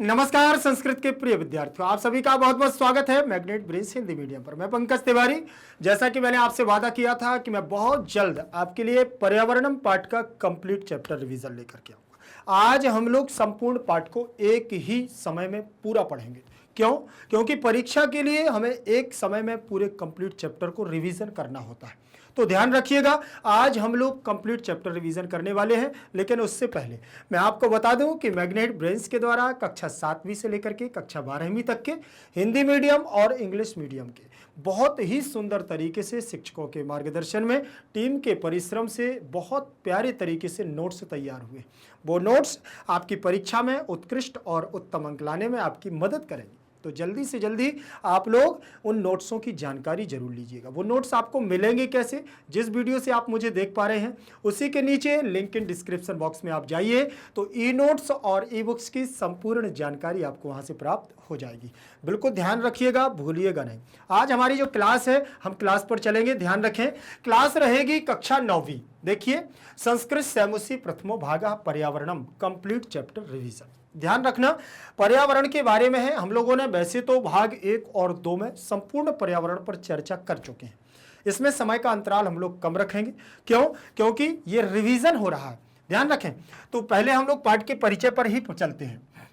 नमस्कार संस्कृत के प्रिय विद्यार्थियों, आप सभी का बहुत बहुत स्वागत है मैग्नेट ब्रेन्स हिंदी मीडियम पर। मैं पंकज तिवारी। जैसा कि मैंने आपसे वादा किया था कि मैं बहुत जल्द आपके लिए पर्यावरणम पाठ का कंप्लीट चैप्टर रिवीजन लेकर के आऊंगा। आज हम लोग संपूर्ण पाठ को एक ही समय में पूरा पढ़ेंगे। क्यों? क्योंकि परीक्षा के लिए हमें एक समय में पूरे कंप्लीट चैप्टर को रिवीजन करना होता है। तो ध्यान रखिएगा, आज हम लोग कंप्लीट चैप्टर रिवीजन करने वाले हैं। लेकिन उससे पहले मैं आपको बता दूं कि मैग्नेट ब्रेन्स के द्वारा कक्षा 7वीं से लेकर के कक्षा 12वीं तक के हिंदी मीडियम और इंग्लिश मीडियम के बहुत ही सुंदर तरीके से शिक्षकों के मार्गदर्शन में टीम के परिश्रम से बहुत प्यारे तरीके से नोट्स तैयार हुए। वो नोट्स आपकी परीक्षा में उत्कृष्ट और उत्तम अंक लाने में आपकी मदद करेंगे। तो जल्दी से जल्दी आप लोग उन नोट्सों की जानकारी जरूर लीजिएगा। वो नोट्स आपको मिलेंगे कैसे? जिस वीडियो से आप मुझे देख पा रहे हैं उसी के नीचे लिंक इन डिस्क्रिप्शन बॉक्स में आप जाइए तो ई नोट्स और ई बुक्स की संपूर्ण जानकारी आपको वहां से प्राप्त हो जाएगी। बिल्कुल ध्यान रखिएगा, भूलिएगा नहीं। आज हमारी जो क्लास है, हम क्लास पर चलेंगे। ध्यान रखें, क्लास रहेगी कक्षा 9वीं। देखिए, संस्कृत सैमुसी प्रथमो भागा पर्यावरणम कंप्लीट चैप्टर रिवीजन। ध्यान रखना, पर्यावरण के बारे में है। हम लोगों ने वैसे तो भाग 1 और 2 में संपूर्ण पर्यावरण पर चर्चा कर चुके हैं। इसमें समय का अंतराल हम लोग कम रखेंगे। क्यों? क्योंकि ये रिवीजन हो रहा है। ध्यान रखें। तो पहले हम लोग पाठ के परिचय पर ही चलते हैं।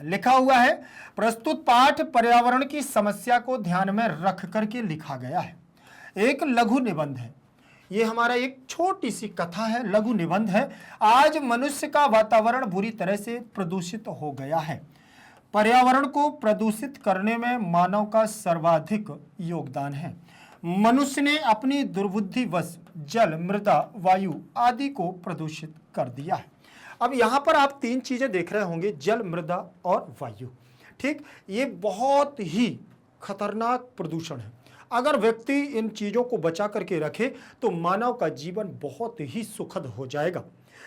लिखा हुआ है, प्रस्तुत पाठ पर्यावरण की समस्या को ध्यान में रख करके लिखा गया है। एक लघु निबंध है। ये हमारा एक छोटी सी कथा है, लघु निबंध है। आज मनुष्य का वातावरण बुरी तरह से प्रदूषित हो गया है। पर्यावरण को प्रदूषित करने में मानव का सर्वाधिक योगदान है। मनुष्य ने अपनी दुर्बुद्धिवश जल, मृदा, वायु आदि को प्रदूषित कर दिया है। अब यहाँ पर आप 3 चीजें देख रहे होंगे, जल, मृदा और वायु। ठीक, ये बहुत ही खतरनाक प्रदूषण है। अगर व्यक्ति इन चीजों को बचा करके रखे तो मानव का जीवन बहुत ही सुखद हो जाएगा।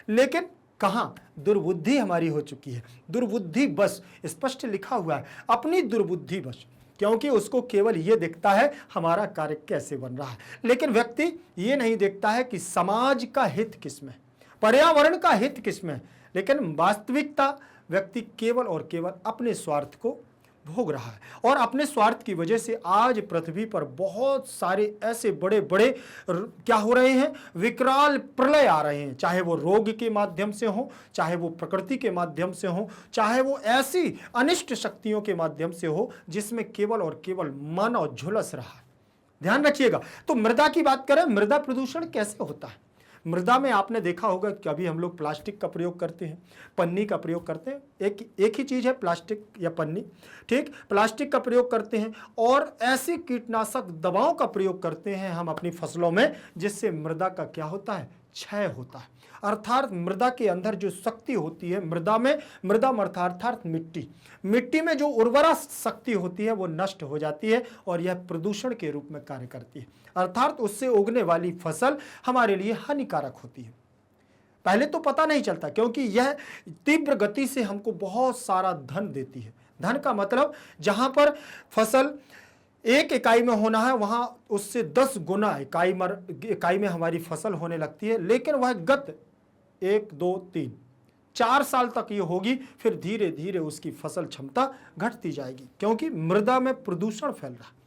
लेकिन कहाँ? दुर्बुद्धि हमारी हो चुकी है। दुर्बुद्धि बस, स्पष्ट लिखा हुआ है, अपनी दुर्बुद्धि बस। क्योंकि उसको केवल ये दिखता है हमारा कार्य कैसे बन रहा है, लेकिन व्यक्ति ये नहीं देखता है कि समाज का हित किसमें, पर्यावरण का हित किसमें। लेकिन वास्तविकता व्यक्ति केवल और केवल अपने स्वार्थ को भोग रहा है। और अपने स्वार्थ की वजह से आज पृथ्वी पर बहुत सारे ऐसे बड़े बड़े क्या हो रहे हैं, विकराल प्रलय आ रहे हैं। चाहे वो रोग के माध्यम से हो, चाहे वो प्रकृति के माध्यम से हो, चाहे वो ऐसी अनिष्ट शक्तियों के माध्यम से हो जिसमें केवल और केवल मानव झुलस रहा है। ध्यान रखिएगा। तो मृदा की बात करें, मृदा प्रदूषण कैसे होता है? मृदा में आपने देखा होगा कि अभी हम लोग प्लास्टिक का प्रयोग करते हैं, पन्नी का प्रयोग करते हैं। एक ही चीज है प्लास्टिक या पन्नी। ठीक, प्लास्टिक का प्रयोग करते हैं और ऐसी कीटनाशक दवाओं का प्रयोग करते हैं हम अपनी फसलों में, जिससे मृदा का क्या होता है? क्षय होता है। अर्थात मृदा के अंदर जो शक्ति होती है, मृदा अर्थात मिट्टी में जो उर्वरा शक्ति होती है वो नष्ट हो जाती है और यह प्रदूषण के रूप में कार्य करती है। अर्थात उससे उगने वाली फसल हमारे लिए हानिकारक होती है। पहले तो पता नहीं चलता, क्योंकि यह तीव्र गति से हमको बहुत सारा धन देती है। धन का मतलब जहां पर फसल 1 इकाई में होना है वहां उससे 10 गुना इकाई में हमारी फसल होने लगती है। लेकिन वह गत 1, 2, 3, 4 साल तक ये होगी, फिर धीरे धीरे उसकी फसल क्षमता घटती जाएगी, क्योंकि मृदा में प्रदूषण फैल रहा है।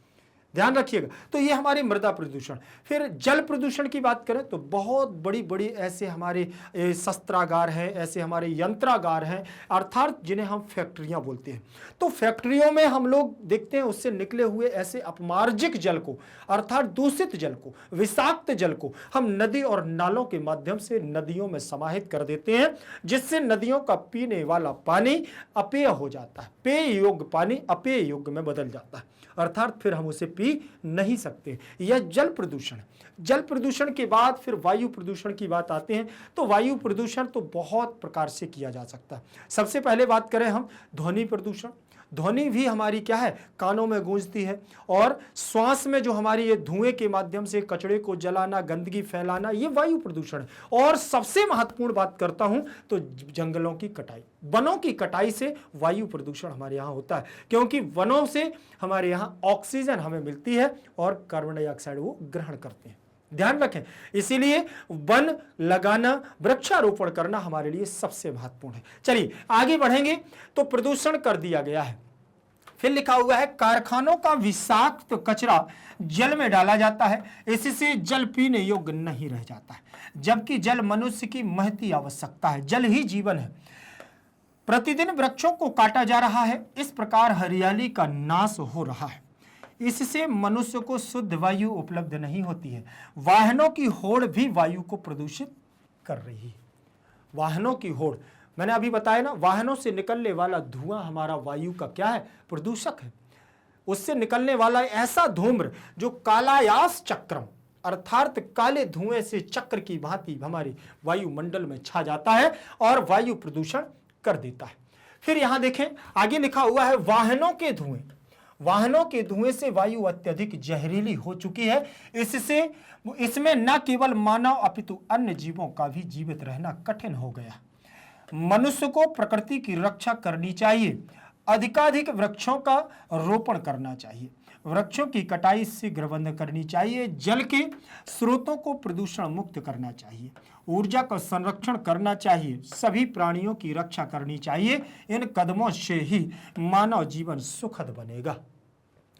ध्यान रखिएगा। तो ये हमारी मृदा प्रदूषण। फिर जल प्रदूषण की बात करें तो बहुत बड़ी बड़ी ऐसे हमारे शस्त्रागार हैं, ऐसे हमारे यंत्रागार हैं, अर्थात जिन्हें हम फैक्ट्रियां बोलते हैं। तो फैक्ट्रियों में हम लोग देखते हैं उससे निकले हुए ऐसे अपमार्जिक जल को, अर्थात दूषित जल को, विषाक्त जल को हम नदी और नालों के माध्यम से नदियों में समाहित कर देते हैं, जिससे नदियों का पीने वाला पानी अपेय हो जाता है। पेय योग्य पानी अपेय योग्य में बदल जाता है, अर्थात फिर हम उसे पी नहीं सकते। यह जल प्रदूषण। जल प्रदूषण के बाद फिर वायु प्रदूषण की बात आते हैं। तो वायु प्रदूषण तो बहुत प्रकार से किया जा सकता है। सबसे पहले बात करें हम ध्वनि प्रदूषण। ध्वनि भी हमारी क्या है? कानों में गूंजती है। और श्वास में जो हमारी ये धुएं के माध्यम से कचरे को जलाना, गंदगी फैलाना, ये वायु प्रदूषण है। और सबसे महत्वपूर्ण बात करता हूं तो जंगलों की कटाई, वनों की कटाई से वायु प्रदूषण हमारे यहाँ होता है, क्योंकि वनों से हमारे यहाँ ऑक्सीजन हमें मिलती है और कार्बन डाइऑक्साइड वो ग्रहण करते हैं। ध्यान रखें, इसीलिए वन लगाना, वृक्षारोपण करना हमारे लिए सबसे महत्वपूर्ण है। चलिए आगे बढ़ेंगे। तो प्रदूषण कर दिया गया है। फिर लिखा हुआ है कारखानों का विषाक्त कचरा जल में डाला जाता है, इससे जल पीने योग्य नहीं रह जाता है, जबकि जल मनुष्य की महती आवश्यकता है। जल ही जीवन है। प्रतिदिन वृक्षों को काटा जा रहा है, इस प्रकार हरियाली का नाश हो रहा है, इससे मनुष्य को शुद्ध वायु उपलब्ध नहीं होती है। वाहनों की होड़ भी वायु को प्रदूषित कर रही है। वाहनों की होड़, मैंने अभी बताया ना, वाहनों से निकलने वाला धुआं हमारा वायु का क्या है, प्रदूषक है। उससे निकलने वाला ऐसा धूम्र जो कालायास चक्रम अर्थात काले धुएं से चक्र की भांति हमारी वायुमंडल में छा जाता है और वायु प्रदूषण कर देता है। फिर यहां देखें आगे लिखा हुआ है वाहनों के धुएं। वाहनों के धुएं से वायु अत्यधिक जहरीली हो चुकी है, इसमें न केवल मानव अपितु अन्य जीवों का भी जीवित रहना कठिन हो गया। मनुष्य को प्रकृति की रक्षा करनी चाहिए, अधिकाधिक वृक्षों का रोपण करना चाहिए, वृक्षों की कटाई शीघ्र बंद करनी चाहिए, जल के स्रोतों को प्रदूषण मुक्त करना चाहिए, ऊर्जा का संरक्षण करना चाहिए, सभी प्राणियों की रक्षा करनी चाहिए। इन कदमों से ही मानव जीवन सुखद बनेगा।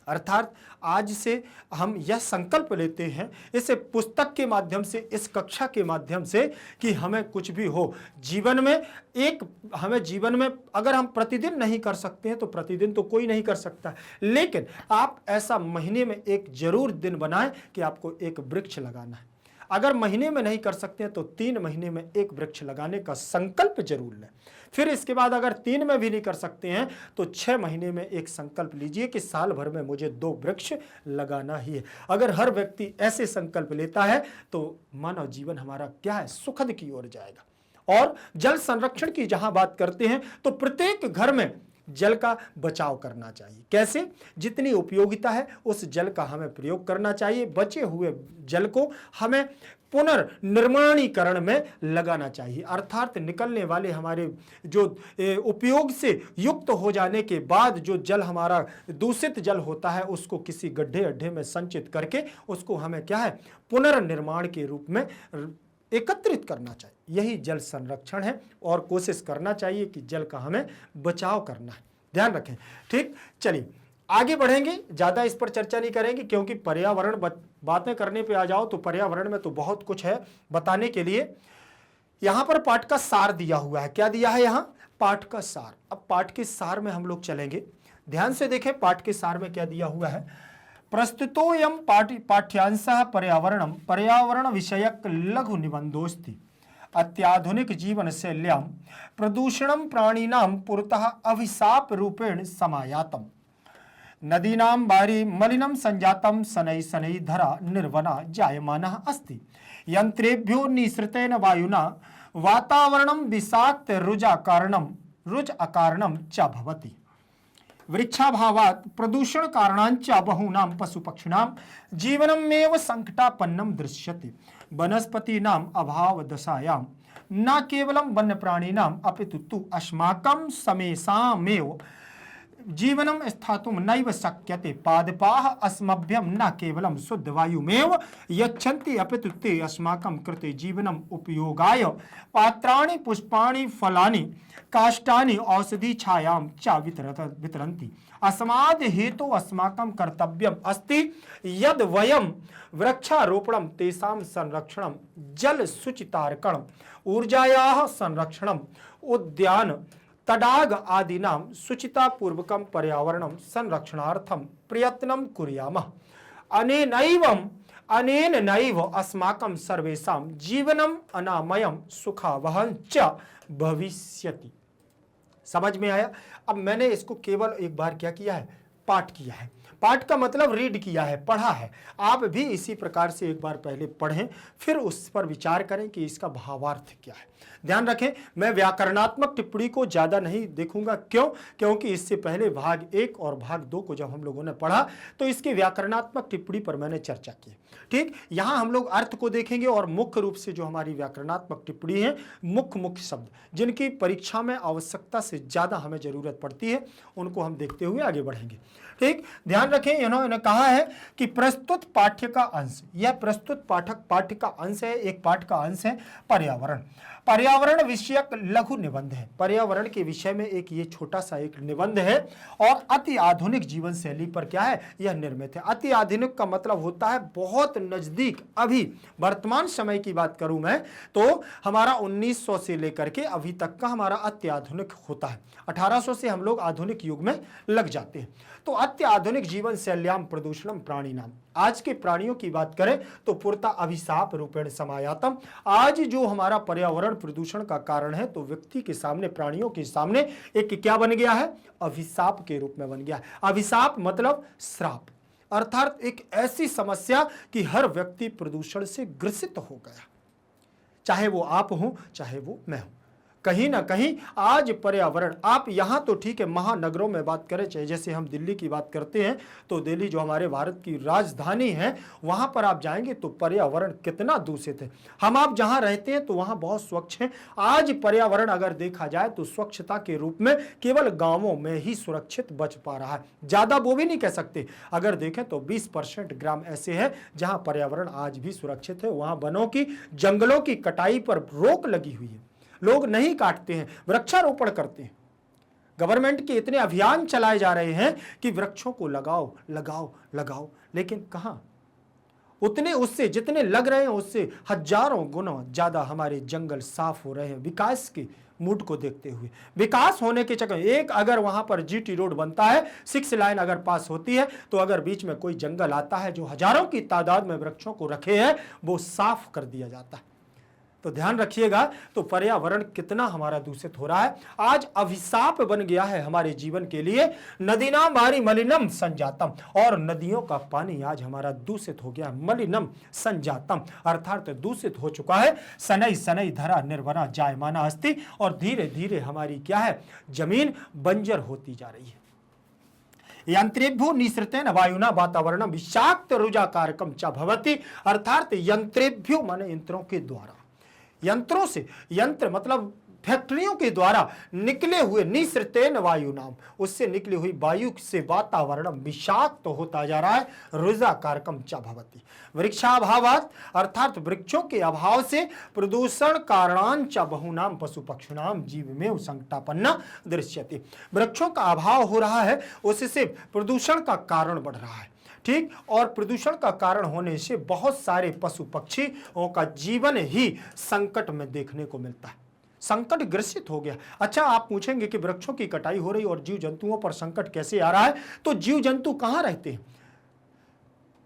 अर्थात आज से हम यह संकल्प लेते हैं इस पुस्तक के माध्यम से, इस कक्षा के माध्यम से, कि हमें कुछ भी हो जीवन में, हमें जीवन में अगर हम प्रतिदिन नहीं कर सकते हैं तो प्रतिदिन तो कोई नहीं कर सकता, लेकिन आप ऐसा महीने में एक जरूर दिन बनाएं कि आपको एक वृक्ष लगाना है। अगर महीने में नहीं कर सकते हैं तो 3 महीने में एक वृक्ष लगाने का संकल्प जरूर लें। फिर इसके बाद अगर 3 में भी नहीं कर सकते हैं तो 6 महीने में एक संकल्प लीजिए कि साल भर में मुझे 2 वृक्ष लगाना ही है। अगर हर व्यक्ति ऐसे संकल्प लेता है तो मानव जीवन हमारा क्या है, सुखद की ओर जाएगा। और जल संरक्षण की जहां बात करते हैं तो प्रत्येक घर में जल का बचाव करना चाहिए। कैसे? जितनी उपयोगिता है उस जल का हमें प्रयोग करना चाहिए। बचे हुए जल को हमें पुनर्निर्माणीकरण में लगाना चाहिए, अर्थात निकलने वाले हमारे जो उपयोग से युक्त हो जाने के बाद जो जल हमारा दूषित जल होता है उसको किसी गड्ढे अड्ढे में संचित करके उसको हमें क्या है, पुनर्निर्माण के रूप में एकत्रित करना चाहिए। यही जल संरक्षण है और कोशिश करना चाहिए कि जल का हमें बचाव करना है। ध्यान रखें। ठीक, चलिए आगे बढ़ेंगे, ज्यादा इस पर चर्चा नहीं करेंगे क्योंकि पर्यावरण बातें करने पे आ जाओ तो पर्यावरण में तो बहुत कुछ है बताने के लिए। यहां पर पाठ का सार दिया हुआ है। क्या दिया है यहाँ? पाठ का सार। अब पाठ के सार में हम लोग चलेंगे, ध्यान से देखें पाठ के सार में क्या दिया हुआ है। प्रस्तुतोऽयं पाठ्यांशः पर्यावरण विषयक लघु निबंधोस्ति। अत्याधुनिक जीवन शैल्यां प्रदूषणं प्राणिनां पुरतः अभिशाप रूपेण समायातम्। नदीनां वारि मलिनं संजातं शनैः शनैः धरा निर्वना जायमानः अस्ति। यंत्रेभ्यो निःसृतेन वायुना वातावरणं विषाक्त रुज अकारणं च भवति। वृक्षाभावात् प्रदूषण कारणांच बहूनां पशुपक्षिणां जीवनमेव संकटापन्नं दृश्यते। वनस्पतीनाम् अभावदशायां न केवलं वन्यप्राणिनाम् अपितु तु अस्माकं समेषामेव जीवनं स्थातुं नैव शक्यते। पादपाः अस्मभ्यं न केवलं शुद्धवायुमेव यच्छन्ति अपितु ते अस्माकं कृते जीवनम् उपयोगाय पात्राणि पुष्पाणि फलानि काष्ठानि औषधि छायां च वितरन्ति। अस्माद् हेतु अस्माकं कर्तव्यम् अस्ति यद् वयं वृक्षारोपणं तेषां संरक्षणं जल शुचितार्कणं ऊर्जायाः संरक्षणं उद्यान तडाग आदीनां शुचितापूर्वकं पर्यावरणं संरक्षणार्थं प्रयत्नं कुर्यामः। अनेन नैव अस्माकं सर्वेषां जीवनम् अनामयं सुखावहं च भविष्यति। समझ में आया? अब मैंने इसको केवल एक बार क्या किया है, पाठ किया है। पाठ का मतलब रीड किया है, पढ़ा है। आप भी इसी प्रकार से एक बार पहले पढ़ें, फिर उस पर विचार करें कि इसका भावार्थ क्या है। ध्यान रखें, मैं व्याकरणात्मक टिप्पणी को ज़्यादा नहीं देखूंगा। क्यों? क्योंकि इससे पहले भाग 1 और भाग 2 को जब हम लोगों ने पढ़ा तो इसकी व्याकरणात्मक टिप्पणी पर मैंने चर्चा की। ठीक, यहाँ हम लोग अर्थ को देखेंगे और मुख्य रूप से जो हमारी व्याकरणात्मक टिप्पणी है, मुख्य शब्द जिनकी परीक्षा में आवश्यकता से ज़्यादा हमें ज़रूरत पड़ती है, उनको हम देखते हुए आगे बढ़ेंगे। ठीक, ध्यान रखें, इन्होंने कहा है कि प्रस्तुत पाठ्य का अंश, यह प्रस्तुत पाठ्य का अंश है, एक पाठ का अंश है पर्यावरण। पर्यावरण विषयक लघु निबंध है। पर्यावरण के विषय में एक ये छोटा सा एक निबंध है और अति आधुनिक जीवन शैली पर क्या है, यह निर्मित है। अति आधुनिक का मतलब होता है बहुत नजदीक, अभी वर्तमान समय की बात करूं मैं तो हमारा 1900 से लेकर के अभी तक का हमारा अत्याधुनिक होता है। 1800 से हम लोग आधुनिक युग में लग जाते हैं। तो अत्याधुनिक जीवन शैल्याम प्रदूषणम प्राणी नाम, आज के प्राणियों की बात करें तो पुरता अभिशाप रूपेण समायातम। आज जो हमारा पर्यावरण प्रदूषण का कारण है तो व्यक्ति के सामने, प्राणियों के सामने एक क्या बन गया है, अभिशाप के रूप में बन गया है। अभिशाप मतलब श्राप, अर्थात एक ऐसी समस्या कि हर व्यक्ति प्रदूषण से ग्रसित हो गया, चाहे वो आप हो चाहे वो मैं हूं। कहीं ना कहीं आज पर्यावरण, आप यहां तो ठीक है महानगरों में बात करें, चाहे जैसे हम दिल्ली की बात करते हैं तो दिल्ली जो हमारे भारत की राजधानी है, वहां पर आप जाएंगे तो पर्यावरण कितना दूषित है। हम आप जहां रहते हैं तो वहां बहुत स्वच्छ है। आज पर्यावरण अगर देखा जाए तो स्वच्छता के रूप में केवल गांवों में ही सुरक्षित बच पा रहा है, ज्यादा वो भी नहीं कह सकते। अगर देखें तो 20% ग्राम ऐसे हैं जहां पर्यावरण आज भी सुरक्षित है, वहां वनों की, जंगलों की कटाई पर रोक लगी हुई है, लोग नहीं काटते हैं, वृक्षारोपण करते हैं। गवर्नमेंट के इतने अभियान चलाए जा रहे हैं कि वृक्षों को लगाओ लगाओ लगाओ, लेकिन कहां, उतने उससे जितने लग रहे हैं उससे हजारों गुना ज्यादा हमारे जंगल साफ हो रहे हैं। विकास के मूड को देखते हुए, विकास होने के चक्कर, एक अगर वहां पर जीटी रोड बनता है, 6 लाइन अगर पास होती है तो अगर बीच में कोई जंगल आता है जो हजारों की तादाद में वृक्षों को रखे हैं, वो साफ कर दिया जाता है। तो ध्यान रखिएगा, तो पर्यावरण कितना हमारा दूषित हो रहा है, आज अभिशाप बन गया है हमारे जीवन के लिए। नदीना मारी मलिनम संजातम, और नदियों का पानी आज हमारा दूषित हो गया, मलिनम संजातम, अर्थात दूषित हो चुका है। सनई सनई धरा निर्वना जायमाना अस्ति, और धीरे धीरे हमारी क्या है, जमीन बंजर होती जा रही है। यंत्रेभ्यो निसृतेन वायुना वातावरण विषाक्त रुजाकारकम च भवति, अर्थात यंत्रेभ्यो माने यंत्रों के द्वारा, यंत्रों से, यंत्र मतलब फैक्ट्रियों के द्वारा निकले हुए, निसृतेन वायु नाम, उससे निकली हुई वायु से वातावरण विषाक्त तो होता जा रहा है। रुजाकारकम च भवति, वृक्षाभावात, अर्थात वृक्षों के अभाव से प्रदूषण कारणां च बहुनाम पशु पक्षिणाम जीव में संकटापन्ना दृश्यते, वृक्षों का अभाव हो रहा है, उससे प्रदूषण का कारण बढ़ रहा है। ठीक, और प्रदूषण का कारण होने से बहुत सारे पशु पक्षियों का जीवन ही संकट में देखने को मिलता है, संकट ग्रसित हो गया। अच्छा, आप पूछेंगे कि वृक्षों की कटाई हो रही और जीव जंतुओं पर संकट कैसे आ रहा है, तो जीव जंतु कहाँ रहते हैं?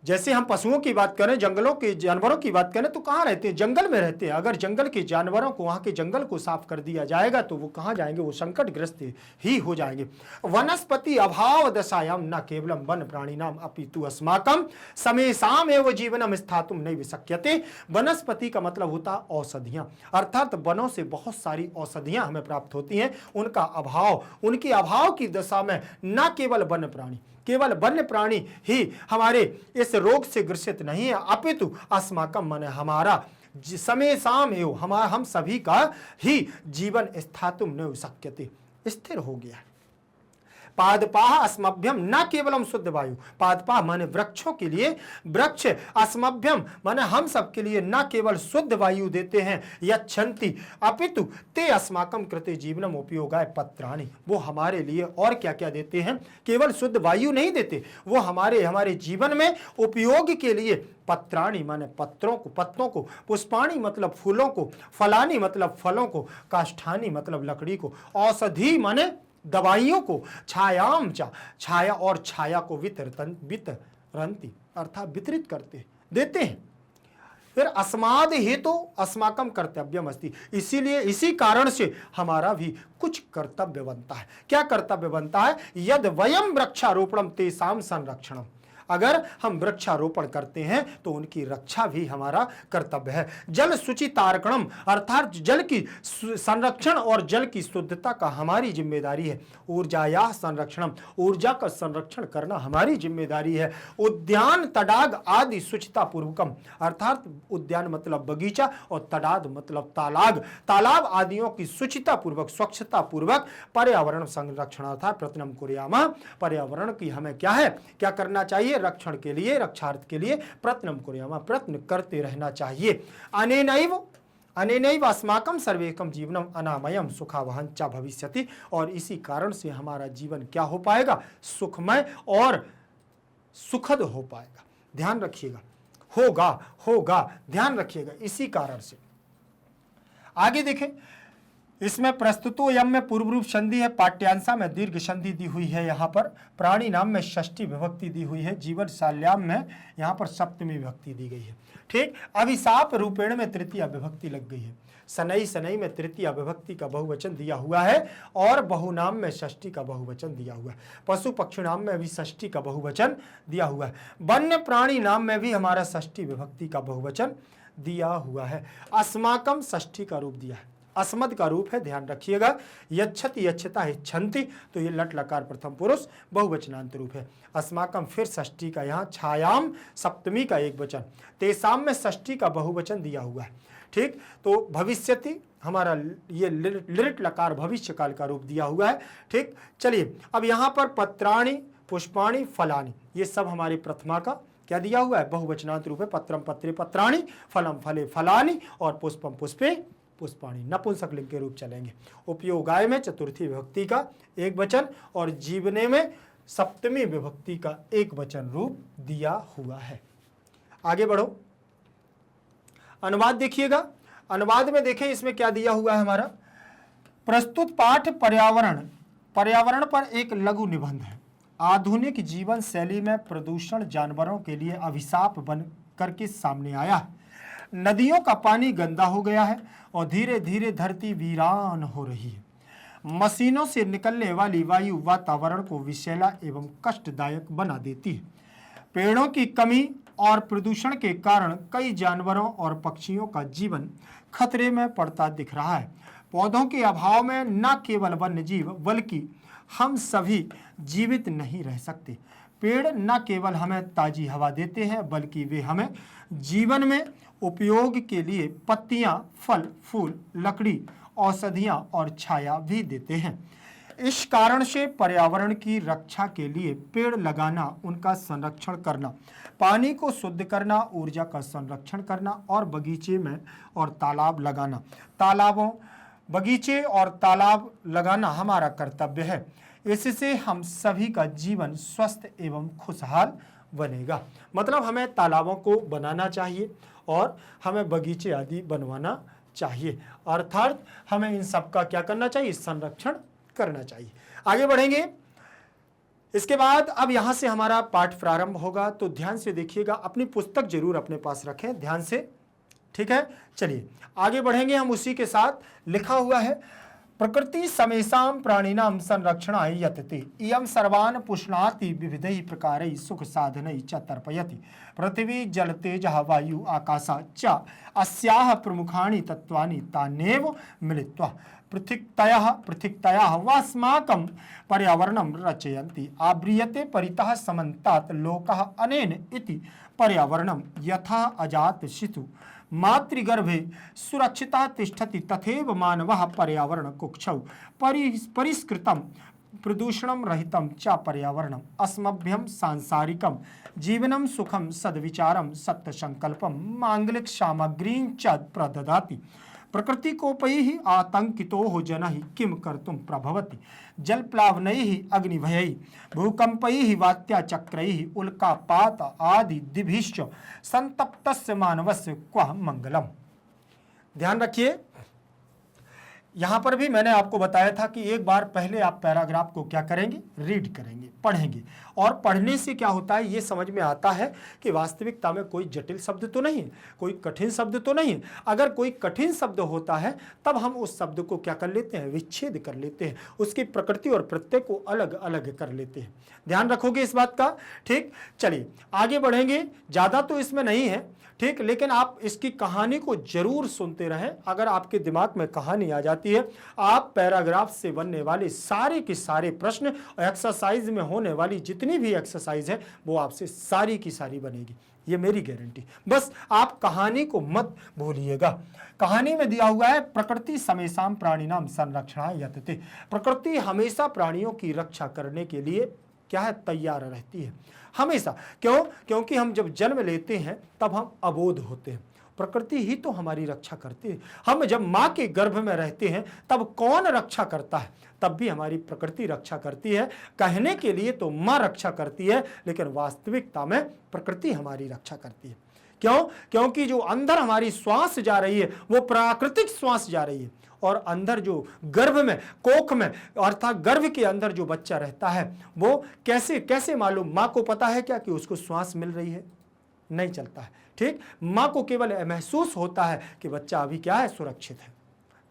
जैसे हम पशुओं की बात करें, जंगलों के जानवरों की बात करें तो कहाँ रहते हैं? जंगल में रहते हैं। अगर जंगल के जानवरों को, वहां के जंगल को साफ कर दिया जाएगा तो वो कहाँ जाएंगे? वो संकटग्रस्त ही हो जाएंगे। वनस्पति अभाव दशायाम न केवलम वन प्राणिनाम अपितु अस्माकम समेषाम एव जीवनम स्थातुम नैव शक्यते। वनस्पति का मतलब होता है औषधियां, अर्थात वनों से बहुत सारी औषधियां हमें प्राप्त होती हैं, उनका अभाव, उनके अभाव की दशा में न केवल वन प्राणी, केवल वन्य प्राणी ही हमारे इस रोग से ग्रसित नहीं है, अपितु अस्माकम मन हमारा समेषाम एव, हमारा हम सभी का ही जीवन स्थातुम न शक्यते, स्थिर हो गया। पादपाह अस्मभ्यम न केवलम शुद्ध वायु, पादपाह माने वृक्षों के लिए, वृक्ष अस्मभ्यम माने हम सब के लिए न केवल शुद्ध वायु देते हैं, यच्छन्ति अपितु ते अस्माकम कृते जीवनम उपयोगाय पत्राणि, वो हमारे लिए और क्या क्या देते हैं? केवल शुद्ध वायु नहीं देते, वो हमारे जीवन में उपयोग के लिए पत्राणि माने पत्रों को, पत्तों को, पुष्पाणि मतलब फूलों को, फलानि मतलब फलों को, काष्ठानि मतलब लकड़ी को, औषधि माने दवाइयों को, छायाम चा छाया और छाया को वितरंती अर्थात वितरित करते देते हैं। फिर अस्माद हेतु अस्माकम कर्तव्यम अस्ति, इसीलिए इसी कारण से हमारा भी कुछ कर्तव्य बनता है। क्या कर्तव्य बनता है? यद वयम वृक्षारोपणम तेषाम संरक्षणम, अगर हम वृक्षारोपण करते हैं तो उनकी रक्षा भी हमारा कर्तव्य है। जल शुचि तारकणम, अर्थात जल की संरक्षण और जल की शुद्धता का हमारी जिम्मेदारी है। ऊर्जाया संरक्षणम, ऊर्जा का संरक्षण करना हमारी जिम्मेदारी है। उद्यान तडाग आदि शुचिता पूर्वकम, अर्थात उद्यान मतलब बगीचा और तडाग मतलब तालाब, तालाब आदियों की शुचिता पूर्वक, स्वच्छता पूर्वक पर्यावरण संरक्षण अर्थात प्रयत्नम कुर्यामः, पर्यावरण की हमें क्या है, क्या करना चाहिए, रक्षण के लिए, रक्षार्थ के लिए प्रयत्नम कुर्यामः, प्रयत्न करते रहना चाहिए। अनेनैव अस्माकं सर्वेकं जीवनम अनामयम सुखावहं च भविष्यति, और इसी कारण से हमारा जीवन क्या हो पाएगा, सुखमय और सुखद हो पाएगा। ध्यान रखिएगा, होगा, ध्यान रखिएगा, इसी कारण से। आगे देखें, इसमें प्रस्तुतो यम में पूर्व रूप संधि है, पाठ्यांशा में दीर्घ संधि दी हुई है, यहाँ पर प्राणी नाम में षष्ठी विभक्ति दी हुई है, जीवन शाल्याम में यहाँ पर सप्तमी विभक्ति दी गई है। ठीक, अभिशाप रूपेण में तृतीय विभक्ति लग गई है। शनई में तृतीय विभक्ति का बहुवचन दिया हुआ है और बहुनाम में षष्ठी का बहुवचन दिया हुआ है। पशु पक्षी नाम में भी षष्ठी का बहुवचन दिया हुआ है। वन्य प्राणी नाम में भी हमारा षष्ठी विभक्ति का बहुवचन दिया हुआ है। अस्माकम षष्ठी का रूप दिया है, अस्मद का रूप है, ध्यान रखिएगा। यच्छति यच्छता इच्छन्ति, तो ये लट लकार प्रथम पुरुष बहुवचनांत रूप है। अस्माकम फिर षष्ठी का, यहाँ छायाम सप्तमी का एक वचन, तेसाम में षष्ठी का बहुवचन दिया हुआ है। ठीक, तो भविष्यति हमारा ये लिट लकार भविष्य काल का रूप दिया हुआ है। ठीक, चलिए अब यहाँ पर पत्राणि पुष्पाणि फलानि, ये सब हमारी प्रथमा का क्या दिया हुआ है, बहुवचनांत रूप है। पत्रम पत्रे पत्राणि, फलम फले फलानि और पुष्पम पुष्पे पुष्पाणि, नपुंसक लिंग के रूप चलेंगे। उपयोगाय में चतुर्थी विभक्ति का एक वचन और जीवने में सप्तमी विभक्ति का एक वचन रूप दिया हुआ है। आगे बढ़ो, अनुवाद देखिएगा। अनुवाद में देखें इसमें क्या दिया हुआ है हमारा, प्रस्तुत पाठ पर्यावरण पर एक लघु निबंध है। आधुनिक जीवन शैली में प्रदूषण जानवरों के लिए अभिशाप बन करके सामने आया है। नदियों का पानी गंदा हो गया है और धीरे धीरे धरती वीरान हो रही है। मशीनों से निकलने वाली वायु वातावरण को विषैला एवं कष्टदायक बना देती है। पेड़ों की कमी और प्रदूषण के कारण कई जानवरों और पक्षियों का जीवन खतरे में पड़ता दिख रहा है। पौधों के अभाव में न केवल वन्यजीव बल्कि हम सभी जीवित नहीं रह सकते। पेड़ न केवल हमें ताजी हवा देते हैं बल्कि वे हमें जीवन में उपयोग के लिए पत्तियां, फल, फूल, लकड़ी, औषधियां और छाया भी देते हैं। इस कारण से पर्यावरण की रक्षा के लिए पेड़ लगाना, उनका संरक्षण करना, पानी को शुद्ध करना, ऊर्जा का संरक्षण करना और बगीचे में और तालाब लगाना, बगीचे और तालाब लगाना हमारा कर्तव्य है। इससे हम सभी का जीवन स्वस्थ एवं खुशहाल बनेगा। मतलब हमें तालाबों को बनाना चाहिए और हमें बगीचे आदि बनवाना चाहिए, अर्थात हमें इन सब का क्या करना चाहिए, संरक्षण करना चाहिए। आगे बढ़ेंगे, इसके बाद अब यहां से हमारा पाठ प्रारंभ होगा, तो ध्यान से देखिएगा, अपनी पुस्तक जरूर अपने पास रखें ध्यान से, ठीक है। चलिए आगे बढ़ेंगे हम, उसी के साथ लिखा हुआ है, प्रकृति समेषां प्राणिनां संरक्षणाय यतते इयं सर्वान् पुष्णाति विविधैः प्रकारैः सुख साधनैः च तर्पयति। पृथ्वी जल तेजः वायु आकाशा च अस्याः प्रमुखानि तत्त्वानि तान्येव मिलित्वा पृथक्तया वास्माकं पर्यावरणं रचयन्ति। आव्रियते परितः समन्तात् लोकः अनेन इति पर्यावरणं यथा अजात शिशु मातृगर्भे सुरक्षिता तिष्ठति तथैव मानवः पर्यावरण कुक्षौ परिष्कृतं प्रदूषणं रहितं च पर्यावरणम् अस्मभ्यं सांसारिकं जीवनं सुखं सद्विचारं सत्यसंकल्पं मांगलिक सामग्रीं च प्रददाति। प्रकृतिकोपैः आतंकितो जनः किं कर्तुं प्रभवति। जलप्लावनैः अग्निभयैः भूकंपैः वात्याचक्रैः उल्कापात आदि दिभिश्च संतप्तस्य मानवस्य क्व मंगलम। ध्यान रखिए, यहां पर भी मैंने आपको बताया था कि एक बार पहले आप पैराग्राफ को क्या करेंगे, रीड करेंगे, पढ़ेंगे, और पढ़ने से क्या होता है ये समझ में आता है कि वास्तविकता में कोई जटिल शब्द तो नहीं है, कोई कठिन शब्द तो नहीं है। अगर कोई कठिन शब्द होता है तब हम उस शब्द को क्या कर लेते हैं, विच्छेद कर लेते हैं, उसकी प्रकृति और प्रत्यय को अलग अलग कर लेते हैं। ध्यान रखोगे इस बात का, ठीक। चलिए आगे बढ़ेंगे, ज़्यादा तो इसमें नहीं है, ठीक, लेकिन आप इसकी कहानी को जरूर सुनते रहें। अगर आपके दिमाग में कहानी आ जाती है, आप पैराग्राफ से बनने वाले सारे के सारे प्रश्न, एक्सरसाइज में होने वाली जितनी भी एक्सरसाइज है वो आपसे सारी की सारी बनेगी, ये मेरी गारंटी। बस आप कहानी को मत भूलिएगा। कहानी में दिया हुआ है प्रकृति समेषां प्राणिनां संरक्षणाय यतते। प्रकृति हमेशा प्राणियों की रक्षा करने के लिए क्या है, तैयार रहती है हमेशा। क्यों? क्योंकि हम जब जन्म लेते हैं तब हम अबोध होते हैं, प्रकृति ही तो हमारी रक्षा करती है। हम जब माँ के गर्भ में रहते हैं तब कौन रक्षा करता है, तब भी हमारी प्रकृति रक्षा करती है। कहने के लिए तो माँ रक्षा करती है, लेकिन वास्तविकता में प्रकृति हमारी रक्षा करती है। क्यों? क्योंकि जो अंदर हमारी श्वास जा रही है वो प्राकृतिक श्वास जा रही है, और अंदर जो गर्भ में, कोख में, अर्थात गर्भ के अंदर जो बच्चा रहता है वो कैसे कैसे मालूम, माँ को पता है क्या कि उसको श्वास मिल रही है? नहीं चलता है, ठीक। माँ को केवल महसूस होता है कि बच्चा अभी क्या है, सुरक्षित है,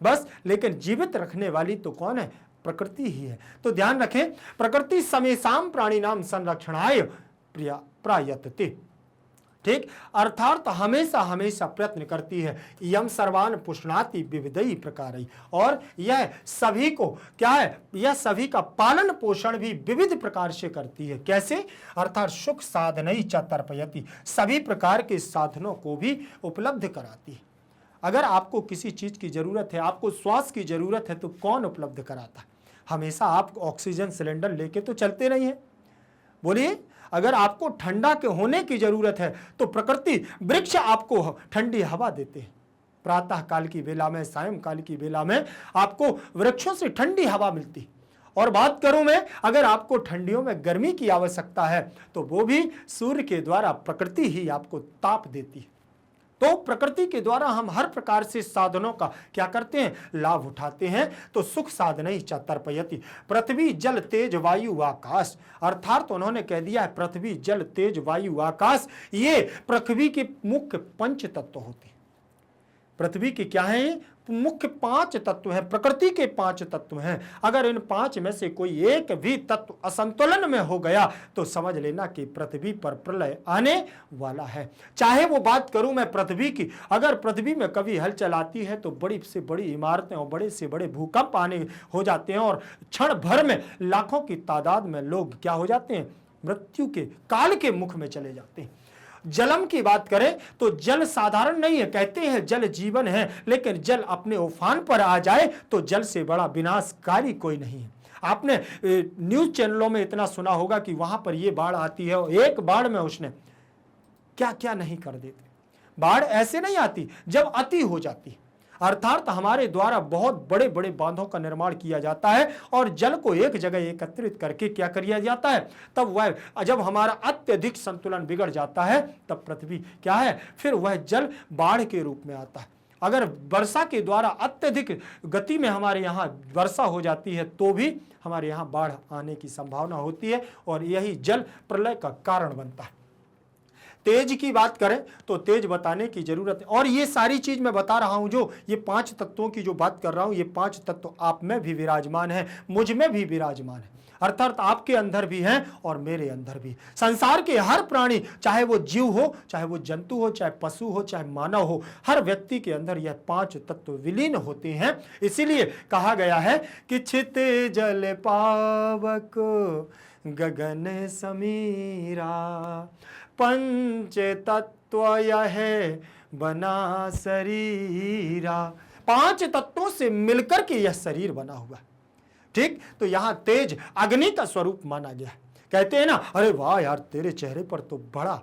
बस। लेकिन जीवित रखने वाली तो कौन है, प्रकृति ही है। तो ध्यान रखें, प्रकृति समेषां प्राणिनां संरक्षणाय प्रयतते, ठीक, अर्थात हमेशा हमेशा प्रयत्न करती है। यम सर्वान पुष्णाति विविधई प्रकारई, और यह सभी को क्या है, यह सभी का पालन पोषण भी विविध प्रकार से करती है। कैसे? अर्थात सुख साधनई च तर्पयति, सभी प्रकार के साधनों को भी उपलब्ध कराती है। अगर आपको किसी चीज की जरूरत है, आपको श्वास की जरूरत है, तो कौन उपलब्ध कराता है? हमेशा आप ऑक्सीजन सिलेंडर लेके तो चलते नहीं है, बोलिए। अगर आपको ठंडा के होने की जरूरत है तो प्रकृति, वृक्ष आपको ठंडी हवा देते हैं। प्रातः काल की बेला में, सायंकाल की बेला में आपको वृक्षों से ठंडी हवा मिलती है। और बात करूं मैं, अगर आपको ठंडियों में गर्मी की आवश्यकता है तो वो भी सूर्य के द्वारा प्रकृति ही आपको ताप देती है। तो प्रकृति के द्वारा हम हर प्रकार से साधनों का क्या करते हैं, लाभ उठाते हैं। तो सुख साधनई च तर्पयति, पृथ्वी जल तेज वायु आकाश, अर्थात उन्होंने कह दिया है पृथ्वी जल तेज वायु आकाश, ये पृथ्वी के मुख्य पंच तत्व होते हैं। पृथ्वी के क्या है, मुख्य 5 तत्व है, प्रकृति के 5 तत्व हैं। अगर इन 5 में से कोई एक भी तत्व असंतुलन में हो गया तो समझ लेना कि पृथ्वी पर प्रलय आने वाला है। चाहे वो बात करूं मैं पृथ्वी की, अगर पृथ्वी में कभी हलचल आती है तो बड़ी से बड़ी इमारतें और बड़े से बड़े भूकंप आने हो जाते हैं, और क्षण भर में लाखों की तादाद में लोग क्या हो जाते हैं, मृत्यु के काल के मुख में चले जाते हैं। जलम की बात करें तो जल साधारण नहीं है, कहते हैं जल जीवन है, लेकिन जल अपने उफान पर आ जाए तो जल से बड़ा विनाशकारी कोई नहीं है। आपने न्यूज चैनलों में इतना सुना होगा कि वहां पर ये बाढ़ आती है, और एक बाढ़ में उसने क्या क्या नहीं कर देते। बाढ़ ऐसे नहीं आती जब अति हो जाती, अर्थात हमारे द्वारा बहुत बड़े बड़े बांधों का निर्माण किया जाता है और जल को एक जगह एकत्रित करके क्या किया जाता है, तब वह जब हमारा अत्यधिक संतुलन बिगड़ जाता है तब पृथ्वी क्या है, फिर वह जल बाढ़ के रूप में आता है। अगर वर्षा के द्वारा अत्यधिक गति में हमारे यहाँ वर्षा हो जाती है तो भी हमारे यहाँ बाढ़ आने की संभावना होती है, और यही जल प्रलय का कारण बनता है। तेज की बात करें तो तेज बताने की जरूरत है, और ये सारी चीज मैं बता रहा हूं, जो ये 5 तत्वों की जो बात कर रहा हूं, ये 5 तत्व आप में भी विराजमान है, मुझ में भी विराजमान है, अर्थात आपके अंदर भी हैं और मेरे अंदर भी। संसार के हर प्राणी, चाहे वो जीव हो, चाहे वो जंतु हो, चाहे पशु हो, चाहे मानव हो, हर व्यक्ति के अंदर यह 5 तत्व विलीन होते हैं। इसीलिए कहा गया है कि छिते जल पावक गगन समीरा, पंच तत्व यह बना शरीरा। 5 तत्वों से मिलकर के यह शरीर बना हुआ, ठीक। तो यहां तेज अग्नि का स्वरूप माना गया है। कहते हैं ना, अरे वाह यार तेरे चेहरे पर तो बड़ा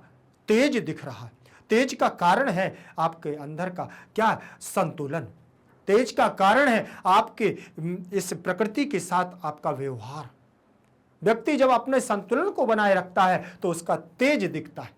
तेज दिख रहा है। तेज का कारण है आपके अंदर का क्या, संतुलन। तेज का कारण है आपके इस प्रकृति के साथ आपका व्यवहार। व्यक्ति जब अपने संतुलन को बनाए रखता है तो उसका तेज दिखता है,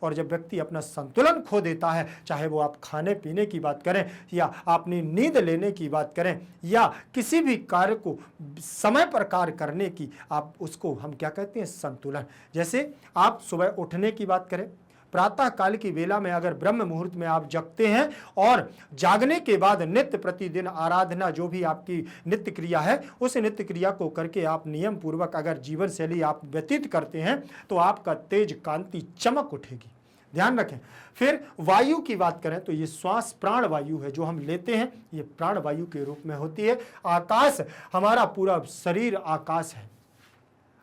और जब व्यक्ति अपना संतुलन खो देता है, चाहे वो आप खाने पीने की बात करें या अपनी नींद लेने की बात करें या किसी भी कार्य को समय पर कार्य करने की, आप उसको हम क्या कहते हैं, संतुलन। जैसे आप सुबह उठने की बात करें, प्रातः काल की वेला में अगर ब्रह्म मुहूर्त में आप जगते हैं और जागने के बाद नित्य प्रतिदिन आराधना, जो भी आपकी नित्य क्रिया है, उस नित्य क्रिया को करके आप नियम पूर्वक अगर जीवन शैली आप व्यतीत करते हैं तो आपका तेज कांति चमक उठेगी। ध्यान रखें। फिर वायु की बात करें तो ये श्वास प्राण वायु है जो हम लेते हैं, ये प्राण वायु के रूप में होती है। आकाश, हमारा पूरा शरीर आकाश है।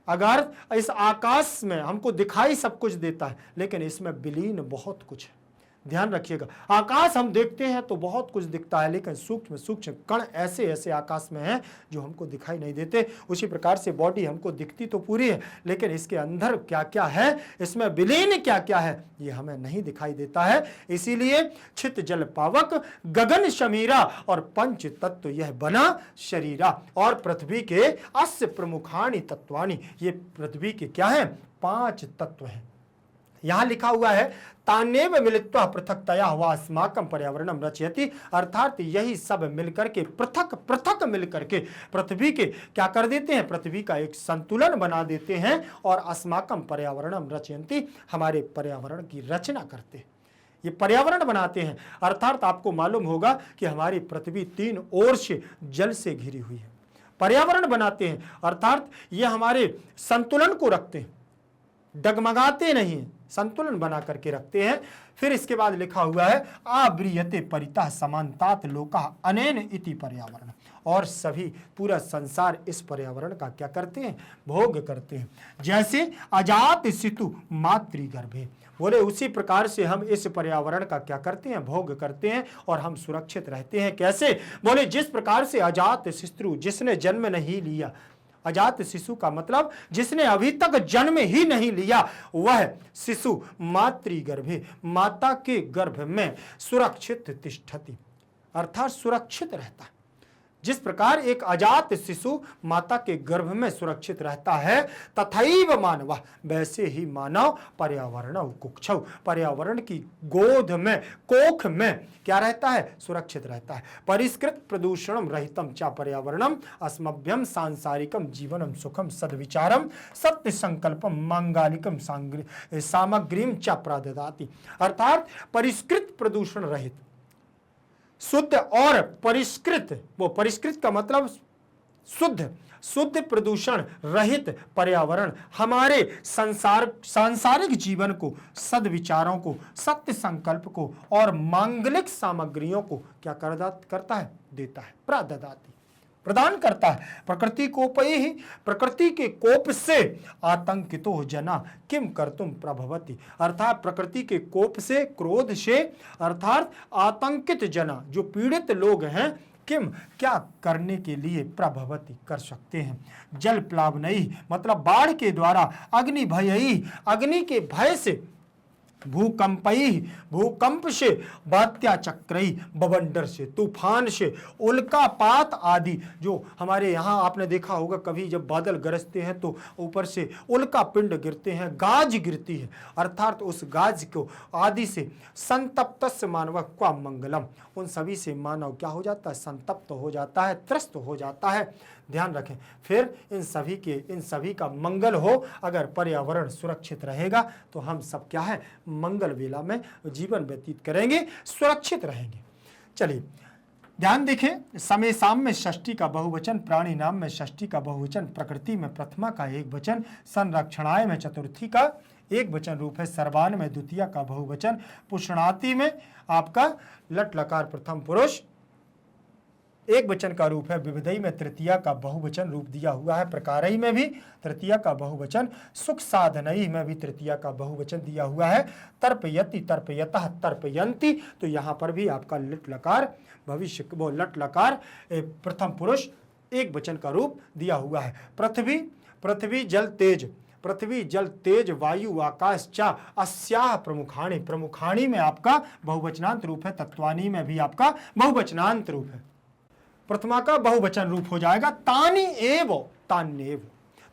अगर इस आकाश में हमको दिखाई सब कुछ देता है, लेकिन इसमें विलीन बहुत कुछ है। ध्यान रखिएगा, आकाश हम देखते हैं तो बहुत कुछ दिखता है, लेकिन सूक्ष्म सूक्ष्म कण ऐसे ऐसे आकाश में हैं जो हमको दिखाई नहीं देते। उसी प्रकार से बॉडी हमको दिखती तो पूरी है, लेकिन इसके अंदर क्या क्या है, इसमें विलीन क्या क्या है, ये हमें नहीं दिखाई देता है। इसीलिए छित जल पावक गगन शमीरा और पंच तत्व यह बना शरीरा। और पृथ्वी के अस्य प्रमुखानि तत्वानि, ये पृथ्वी के क्या है, 5 तत्व हैं। यहां लिखा हुआ है तान्येव मिलित्वा पृथक्तया हुआ अस्माकं पर्यावरणम रचयति, अर्थात यही सब मिलकर के पृथक पृथक मिलकर के पृथ्वी के क्या कर देते हैं, पृथ्वी का एक संतुलन बना देते हैं और अस्माकं पर्यावरणम रचयन्ति, हमारे पर्यावरण की रचना करते हैं, ये पर्यावरण बनाते हैं। अर्थात आपको मालूम होगा कि हमारी पृथ्वी 3 ओर से जल से घिरी हुई है। पर्यावरण बनाते हैं अर्थात ये हमारे संतुलन को रखते हैं, डगमगाते नहीं, संतुलन बना करके रखते हैं। फिर इसके बाद लिखा हुआ है आब्रियते परितः समानतात लोका अनेन इति पर्यावरण, और सभी पूरा संसार इस पर्यावरण का क्या करते हैं, भोग करते हैं। जैसे अजात शिशु मातृगर्भे, बोले उसी प्रकार से हम इस पर्यावरण का क्या करते हैं, भोग करते हैं और हम सुरक्षित रहते हैं। कैसे, बोले जिस प्रकार से अजात शिशु, जिसने जन्म नहीं लिया, अजात शिशु का मतलब जिसने अभी तक जन्म ही नहीं लिया, वह शिशु मातृगर्भे, माता के गर्भ में सुरक्षित तिष्ठति, अर्थात सुरक्षित रहता है। जिस प्रकार एक अजात शिशु माता के गर्भ में सुरक्षित रहता है, तथैव मानव, वैसे ही मानव पर्यावरण कुक्षौ, पर्यावरण की गोद में, कोख में क्या रहता है, सुरक्षित रहता है। परिष्कृत प्रदूषणम रहितम च पर्यावरणम अस्मभ्यम सांसारिकम जीवनम सुखम सद्विचारम सत्य संकल्पम मांगालिकम सामग्रीम च प्रददाति, अर्थात परिष्कृत प्रदूषण रहित, शुद्ध और परिष्कृत, वो परिष्कृत का मतलब शुद्ध, शुद्ध प्रदूषण रहित पर्यावरण हमारे सांसारिक जीवन को, सद्विचारों को, सत्य संकल्प को और मांगलिक सामग्रियों को क्या करता है, देता है, प्रददाति, प्रदान करता है। प्रकृति कोपये ही, प्रकृति के कोप से आतंकितो जना किम कर्तुम प्रभवति, अर्थात प्रकृति के कोप से, क्रोध से, अर्थात आतंकित जना जो पीड़ित लोग हैं, किम क्या करने के लिए, प्रभवति कर सकते हैं। जल प्लावनई मतलब बाढ़ के द्वारा, अग्नि भयई अग्नि के भय से, भूकंपई भूकंप से, बात्या चक्रई बवंडर से, तूफान से, उल्कापात आदि, जो हमारे यहाँ आपने देखा होगा कभी जब बादल गरजते हैं तो ऊपर से उल्का पिंड गिरते हैं, गाज गिरती है, अर्थात उस गाज को आदि से संतप्तस्य मानव का मंगलम, उन सभी से मानव क्या हो जाता है, संतप्त हो जाता है, त्रस्त हो जाता है। ध्यान रखें। फिर इन सभी का मंगल हो, अगर पर्यावरण सुरक्षित रहेगा तो हम सब क्या है, मंगल वेला में जीवन व्यतीत करेंगे, सुरक्षित रहेंगे। चलिए ध्यान देखें, समय साम में षष्ठी का बहुवचन, प्राणी नाम में षष्ठी का बहुवचन, प्रकृति में प्रथमा का एक वचन, संरक्षणाय में चतुर्थी का एक वचन रूप है, सर्वान में द्वितीय का बहुवचन, पुष्णाति में आपका लट लकार प्रथम पुरुष एक वचन का रूप है, विविधई में तृतीया का बहुवचन रूप दिया हुआ है, प्रकारई में भी तृतीया का बहुवचन, सुख साधनई में भी तृतीया का बहुवचन दिया हुआ है, तर्पयति तर्पयतः तर्पयन्ति, तो यहाँ पर भी आपका लट लकार भविष्य वो लट लकार प्रथम पुरुष एक वचन का रूप दिया हुआ है। पृथ्वी जल तेज, पृथ्वी जल तेज वायु आकाश चा अस्याह प्रमुखाणी, प्रमुखाणी में आपका बहुवचनांत रूप है, तत्वानी में भी आपका बहुवचनांत रूप है। प्रथमा का बहुवचन रूप हो जाएगा तानि एव तान्येव,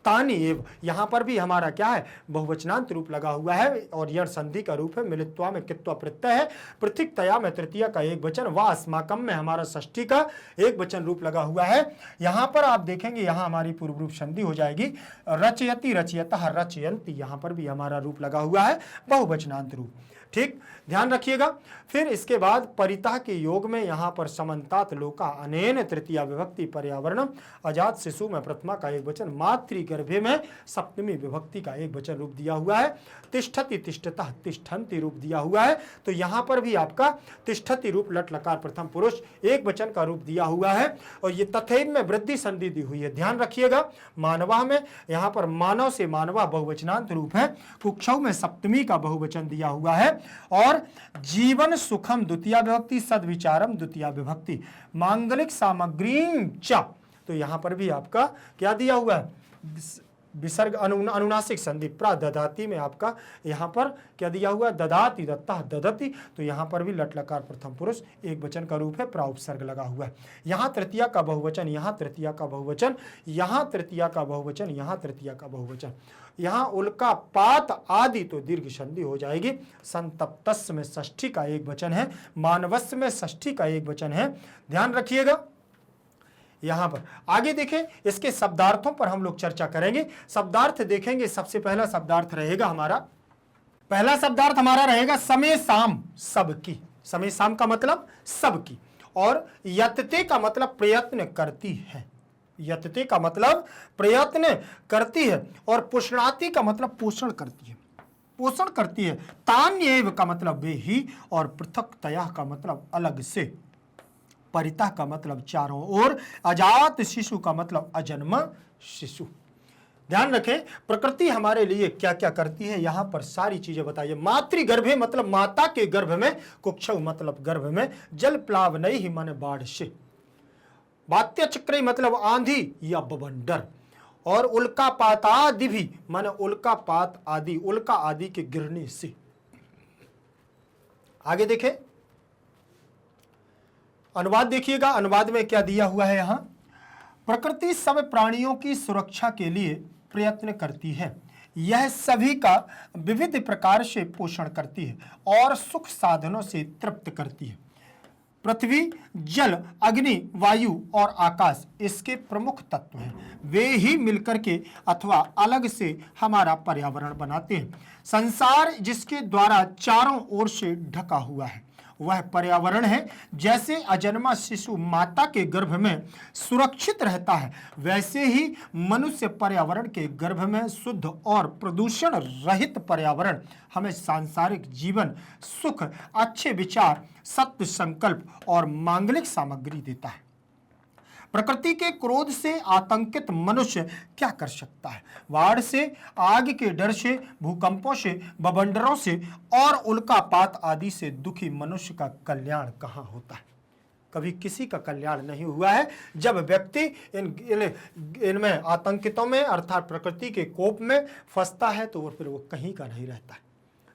तानि एव, यहाँ पर भी हमारा क्या है, बहुवचनांत रूप लगा हुआ है और यण संधि का रूप है। मिलित्वा में कित्वा प्रत्यय है, पृथिक्तया में तृतीया का एक वचन, व अस्माकम में हमारा षष्ठी का एक वचन रूप लगा हुआ है। यहाँ पर आप देखेंगे यहाँ हमारी पूर्व रूप संधि हो जाएगी, रचयति रचयतः रचयन्ति, यहाँ पर भी हमारा रूप लगा हुआ है बहुवचनांत रूप। ठीक, ध्यान रखिएगा। फिर इसके बाद परितः के योग में यहाँ पर समन्तात लोका अनेन तृतीया विभक्ति पर्यावरणम, अजात शिशु में प्रथमा का एक वचन, मातृगर्भे में सप्तमी विभक्ति का एक वचन रूप दिया हुआ है, तिष्ठति तिष्ठतः तिष्ठन्ति रूप दिया हुआ है। तो यहाँ पर भी आपका तिष्ठति रूप लट लकार प्रथम पुरुष एक वचन का रूप दिया हुआ है और ये तथैव में वृद्धि संधि दी हुई है। ध्यान रखिएगा। मानवा में यहाँ पर मानव से मानवा बहुवचनांत रूप है, कुक्षौ में सप्तमी का बहुवचन दिया हुआ है और जीवन सुखम द्वितीया विभक्ति, सद्विचारम द्वितीया विभक्ति, मांगलिक सामग्री च, तो यहां पर भी आपका क्या दिया हुआ है, विसर्ग अनुनासिक संधि प्रादधाति में आपका यहाँ पर क्या दिया हुआ है, ददाति दत्ता ददति, तो यहाँ पर भी लट लकार प्रथम पुरुष एक वचन का रूप है, प्राउपसर्ग लगा हुआ है। यहाँ तृतीया का बहुवचन, यहाँ तृतीया का बहुवचन, यहाँ तृतीया का बहुवचन, यहाँ तृतीया का बहुवचन, यहाँ उल्का पात आदि तो दीर्घ संधि हो जाएगी। संतप्तस्य में षष्ठी का एक वचन है, मानवस्य में षष्ठी का एक वचन है। ध्यान रखिएगा। यहां पर आगे देखें, इसके शब्दार्थों पर हम लोग चर्चा करेंगे। शब्दार्थ देखेंगे, सबसे पहला शब्दार्थ रहेगा हमारा, पहला शब्दार्थ हमारा रहेगा समय शाम सबकी। समय शाम का मतलब सबकी, और यतते का मतलब प्रयत्न करती है, यतते का मतलब प्रयत्न करती है, और पुष्णाति का मतलब पोषण करती है, पोषण करती है। तान्येव का मतलब वे ही, और पृथक्तया का मतलब अलग से, परितः का मतलब चारों ओर, अजात शिशु का मतलब अजन्म शिशु। ध्यान रखें, प्रकृति हमारे लिए क्या क्या करती है, यहां पर सारी चीजें बताइए। मातृगर्भे मतलब माता के गर्भ में, कुक्षौ मतलब गर्भ में, जल प्लाव नहीं ही मन बाढ़ से, वात्य चक्र मतलब आंधी या बवंडर, और उल्कापात आदि भी माने उल्कापात आदि, उल्का आदि के गिरने से। आगे देखें, अनुवाद देखिएगा। अनुवाद में क्या दिया हुआ है यहाँ, प्रकृति सब प्राणियों की सुरक्षा के लिए प्रयत्न करती है, यह सभी का विविध प्रकार से पोषण करती है और सुख साधनों से तृप्त करती है। पृथ्वी, जल, अग्नि, वायु और आकाश इसके प्रमुख तत्व हैं। वे ही मिलकर के अथवा अलग से हमारा पर्यावरण बनाते हैं। संसार जिसके द्वारा चारों ओर से ढका हुआ है वह पर्यावरण है। जैसे अजन्मा शिशु माता के गर्भ में सुरक्षित रहता है, वैसे ही मनुष्य पर्यावरण के गर्भ में शुद्ध और प्रदूषण रहित पर्यावरण हमें सांसारिक जीवन, सुख, अच्छे विचार, सत्य संकल्प और मांगलिक सामग्री देता है। प्रकृति के क्रोध से आतंकित मनुष्य क्या कर सकता है? बाढ़ से, आग के डर से, भूकंपों से, बवंडरों से और उल्कापात आदि से दुखी मनुष्य का कल्याण कहाँ होता है? कभी किसी का कल्याण नहीं हुआ है। जब व्यक्ति इनमें आतंकितों में अर्थात प्रकृति के कोप में फंसता है तो फिर वो कहीं का नहीं रहता है।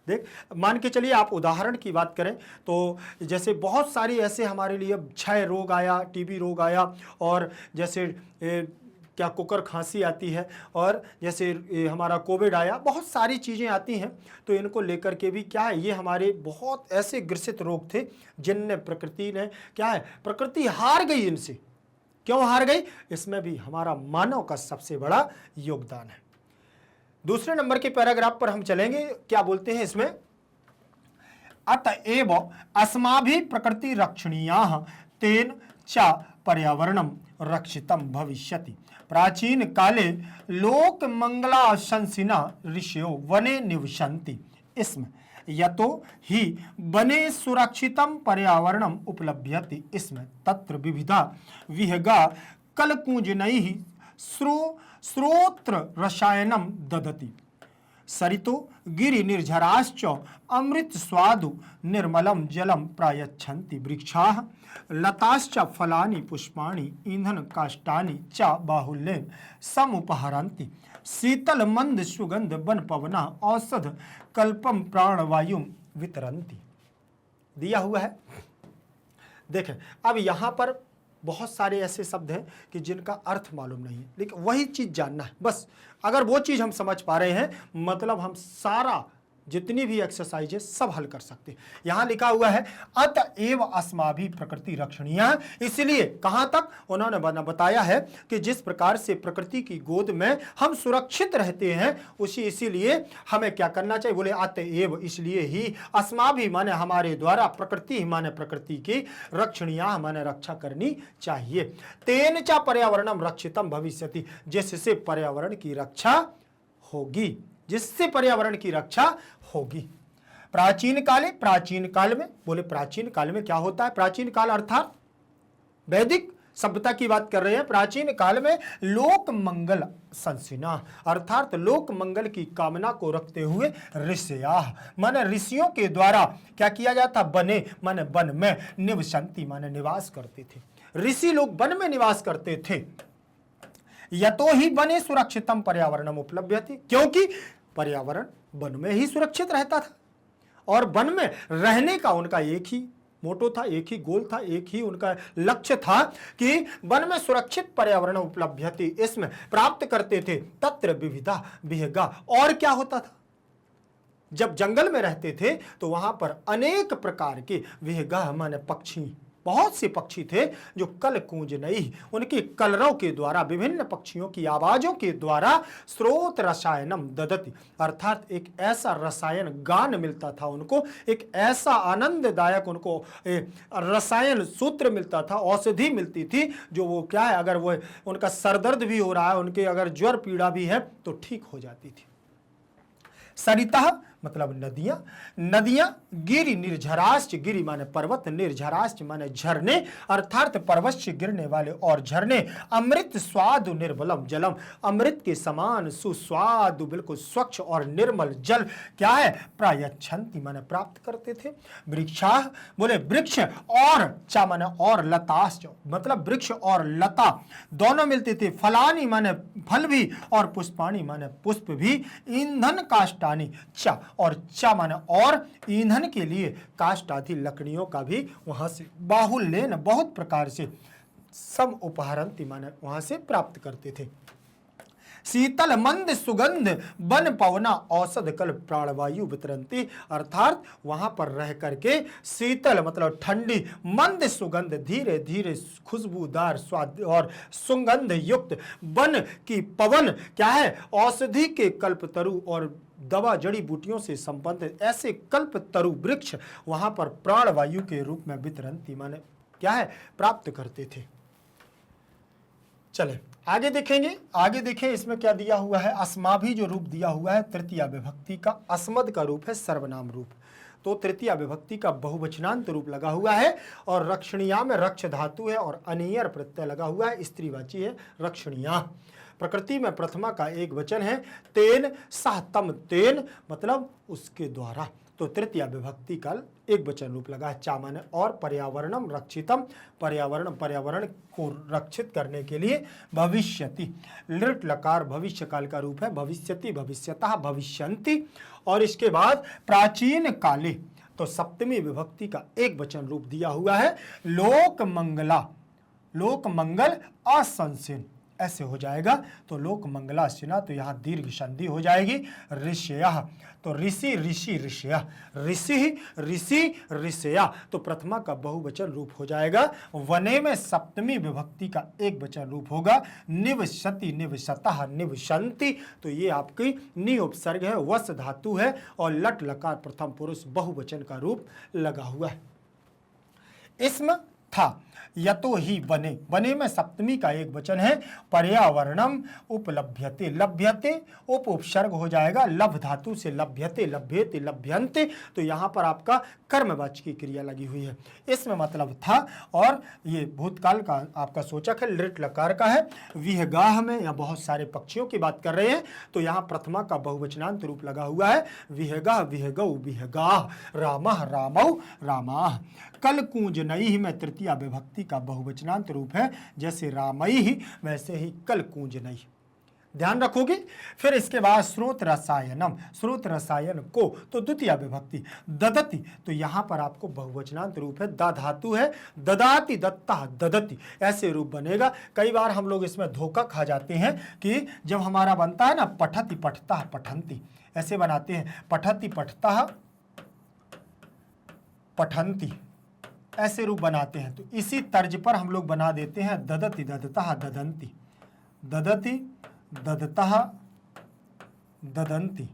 देख, मान के चलिए आप उदाहरण की बात करें तो जैसे बहुत सारी ऐसे हमारे लिए क्षय रोग आया, टीबी रोग आया, और जैसे क्या कुकर खांसी आती है, और जैसे हमारा कोविड आया, बहुत सारी चीज़ें आती हैं। तो इनको लेकर के भी क्या है, ये हमारे बहुत ऐसे ग्रसित रोग थे जिनने प्रकृति ने क्या है, प्रकृति हार गई इनसे। क्यों हार गई? इसमें भी हमारा मानव का सबसे बड़ा योगदान है। दूसरे नंबर के पैराग्राफ पर हम चलेंगे। क्या बोलते हैं इसमें, अतएव अस्माभि प्रकृति रक्षणीयाः तेन च पर्यावरणम रक्षितम भविष्यति। प्राचीन काले लोक मंगलाशंसिना ऋषयो वने निवसन्ति स्म, यतो हि वने सुरक्षितम पर्यावरणम उपलभ्यते स्म, तत्र विविधा विहगा कलकूजनैः श्रोत्र रसायनम ददति। सरितो गिरि निर्झराश्च अमृत स्वादु निर्मलम जलम प्रायच्छन्ति। वृक्षाः लताश्च फलानि पुष्पाणि ईंधन काष्ठानि च बाहुल्येन समुपहरन्ति। शीतल मंद सुगंध वन पवना औषध कल्पम प्राणवायुम वितरन्ति। दिया हुआ है। देखें, अब यहाँ पर बहुत सारे ऐसे शब्द हैं कि जिनका अर्थ मालूम नहीं है, लेकिन वही चीज़ जानना है बस। अगर वो चीज़ हम समझ पा रहे हैं, मतलब हम सारा जितनी भी एक्सरसाइज है सब हल कर सकते हैं। यहां लिखा हुआ है अतएव अस्माभि प्रकृति रक्षणीय, इसलिए कहां तक उन्होंने बताया है कि जिस प्रकार से प्रकृति की गोद में हम सुरक्षित रहते हैं, उसी इसीलिए हमें क्या करना चाहिए। बोले अतएव, इसलिए ही अस्माभि माने हमारे द्वारा, प्रकृति माने प्रकृति की, रक्षणीय माने रक्षा करनी चाहिए। तेन च पर्यावरणम रक्षितम भविष्यति, जिससे पर्यावरण की रक्षा होगी, जिससे पर्यावरण की रक्षा होगी। प्राचीन काल में, बोले प्राचीन काल में क्या होता है। प्राचीन काल अर्थात वैदिक सभ्यता की बात कर रहे हैं। प्राचीन काल में लोक मंगल संसिना, अर्थात लोक मंगल की कामना को रखते हुए ऋषयाः माने ऋषियों के द्वारा क्या किया जाता। बने माने वन में, निवसंति माने निवास करते थे। ऋषि लोग वन में निवास करते थे। यतो ही वने सुरक्षितम पर्यावरणम उपलभ्यते, क्योंकि पर्यावरण वन में ही सुरक्षित रहता था और वन में रहने का उनका एक ही मोटो था, एक ही गोल था, एक ही उनका लक्ष्य था कि वन में सुरक्षित पर्यावरण उपलभ्यते, इसमें प्राप्त करते थे। तत्र विविधा विहगा, और क्या होता था, जब जंगल में रहते थे तो वहां पर अनेक प्रकार के विहगा माने पक्षी, बहुत से पक्षी थे जो कल कूंज नहीं, उनके कलरव के द्वारा, विभिन्न पक्षियों की आवाजों के द्वारा स्रोत रसायनम ददति, अर्थात एक ऐसा रसायन गान मिलता था उनको, एक ऐसा आनंददायक उनको रसायन सूत्र मिलता था, औषधि मिलती थी, जो वो क्या है, अगर वो उनका सरदर्द भी हो रहा है, उनके अगर ज्वर पीड़ा भी है तो ठीक हो जाती थी। सरिता मतलब नदियां, नदियां गिरि निर्झराश्च, गिरि माने पर्वत, निर्झराश्च माने झरने, अर्थात पर्वत से गिरने वाले और झरने। अमृत स्वादु निर्मलम जलम, अमृत के समान सुस्वादु बिल्कुल स्वच्छ और निर्मल जल क्या है, प्रायच्छन्ति माने प्राप्त करते थे। वृक्षाः बोले वृक्ष, और चा माने और, लताश्च मतलब वृक्ष और लता दोनों मिलते थे। फलानी माने फल भी, और पुष्पाणी माने पुष्प भी। ईंधन काष्ठानी चा, और चा माने और, ईंधन के लिए काष्ठ आदि लकड़ियों का भी वहां से बाहुल्यन बहुत प्रकार से सम उपहरन्ति माने वहां से प्राप्त करते थे। शीतल मंद सुगंध वन पवना औषध कल प्राणवायु वितरंती, अर्थात वहां पर रह करके शीतल मतलब ठंडी, मंद सुगंध धीरे धीरे खुशबूदार स्वाद और सुगंध युक्त, वन की पवन क्या है, औषधि के कल्पतरु और दवा जड़ी बूटियों से संबंधित ऐसे कल्पतरु वृक्ष वहां पर प्राणवायु के रूप में वितरंती माने क्या है, प्राप्त करते थे। चले आगे देखेंगे, आगे देखें इसमें क्या दिया हुआ है। अस्माभि जो रूप दिया हुआ है तृतीया विभक्ति का, अस्मद का रूप है सर्वनाम रूप, तो तृतीया विभक्ति का बहुवचनांत रूप लगा हुआ है, और रक्षणीया में रक्ष धातु है और अनियर प्रत्यय लगा हुआ है, स्त्रीवाची है रक्षणीया। प्रकृति में प्रथमा का एक वचन है तेन सह तम, तेन मतलब उसके द्वारा, तो तृतीया विभक्ति का एक वचन रूप लगा है चा माने और, पर्यावरणम रक्षितम पर्यावरण को रक्षित करने के लिए, भविष्यति लृट लकार भविष्य काल का रूप है, भविष्यति भविष्यतः भविष्यन्ति, और इसके बाद प्राचीन काले तो सप्तमी विभक्ति का एक वचन रूप दिया हुआ है लोक मंगला, लोक मंगल असंसिन ऐसे हो जाएगा, तो लोक मंगलासिना, तो यहाँ दीर्घ संधि हो जाएगी। ऋषयः तो ऋषि ऋषि ऋषया, ऋषि ऋषि ऋषया, तो प्रथमा का बहुवचन रूप हो जाएगा। वने में सप्तमी विभक्ति का एक वचन रूप होगा निवसति निवसतः निवसन्ति, तो ये आपकी नि उपसर्ग है, वस धातु है, और लट लकार प्रथम पुरुष बहुवचन का रूप लगा हुआ है। इसमें था यतो ही वने, वने में सप्तमी का एक वचन है पर्यावरणम उपलभ्यते, लभ्यते उप उपसर्ग हो जाएगा लभ धातु से, लभ्यते लभ्यते लभ्यन्ते, तो यहाँ पर आपका कर्मवाची की क्रिया लगी हुई है। इसमें मतलब था, और ये भूतकाल का आपका सूचक है, लृट लकार का है। विहगाह में या बहुत सारे पक्षियों की बात कर रहे हैं, तो यहाँ प्रथमा का बहुवचनांत रूप लगा हुआ है विहगा विहगौ विहगाह, रामः रामौ रामाः। कल कूंजनई में तृतीया विभक्ति का बहुवचनांत रूप है, जैसे रामई ही वैसे ही कल कूंजनई, ध्यान रखोगे। फिर इसके बाद स्रोत रसायनम, स्रोत रसायन को, तो द्वितीय विभक्ति ददति, तो यहां पर आपको बहुवचनांत रूप है, दा धातु है, ददाति दत्ता ददति, ऐसे रूप बनेगा। कई बार हम लोग इसमें धोखा खा जाते हैं कि जब हमारा बनता है ना पठति पठता पठंती, ऐसे बनाते हैं, पठति पठता पठंती, ऐसे रूप बनाते हैं। तो इसी तर्ज पर हम लोग बना देते हैं ददति ददता ददंती, ददति ददता ददंती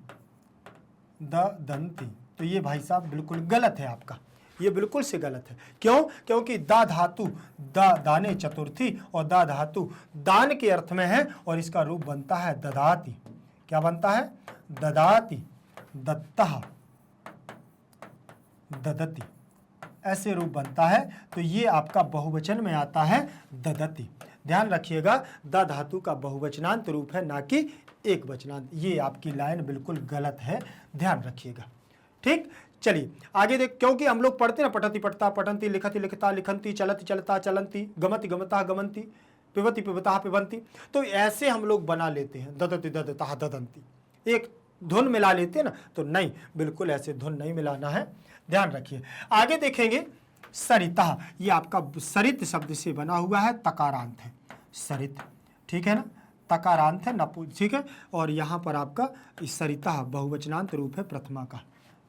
ददंती। तो ये भाई साहब बिल्कुल गलत है आपका, ये बिल्कुल से गलत है। क्यों? क्योंकि दा धातु दा दाने चतुर्थी और दा धातु दान के अर्थ में है और इसका रूप बनता है ददाति। क्या बनता है? ददाति दत्ता ददति, ऐसे रूप बनता है। तो ये आपका बहुवचन में आता है ददति। ध्यान रखिएगा, द धातु का बहुवचनांत रूप है, ना कि एक वचनांत। ये आपकी लाइन बिल्कुल गलत है, ध्यान रखिएगा। ठीक, चलिए आगे देख, क्योंकि हम लोग पढ़ते ना पठति पठता पठंती, लिखति लिखता लिखंती, चलति चलता चलंती, गमति गमता गमंती, पिबति पिबता पिबंती, तो ऐसे हम लोग बना लेते हैं ददति ददता ददंती, एक धुन मिला लेते हैं ना। तो नहीं, बिल्कुल ऐसे धुन नहीं मिलाना है, ध्यान रखिए। आगे देखेंगे सरिता, ये आपका सरित शब्द से बना हुआ है, तकारांत है सरित, ठीक है ना, तकारांत है नपु, ठीक है। और यहाँ पर आपका सरिता बहुवचनांत रूप है प्रथमा का,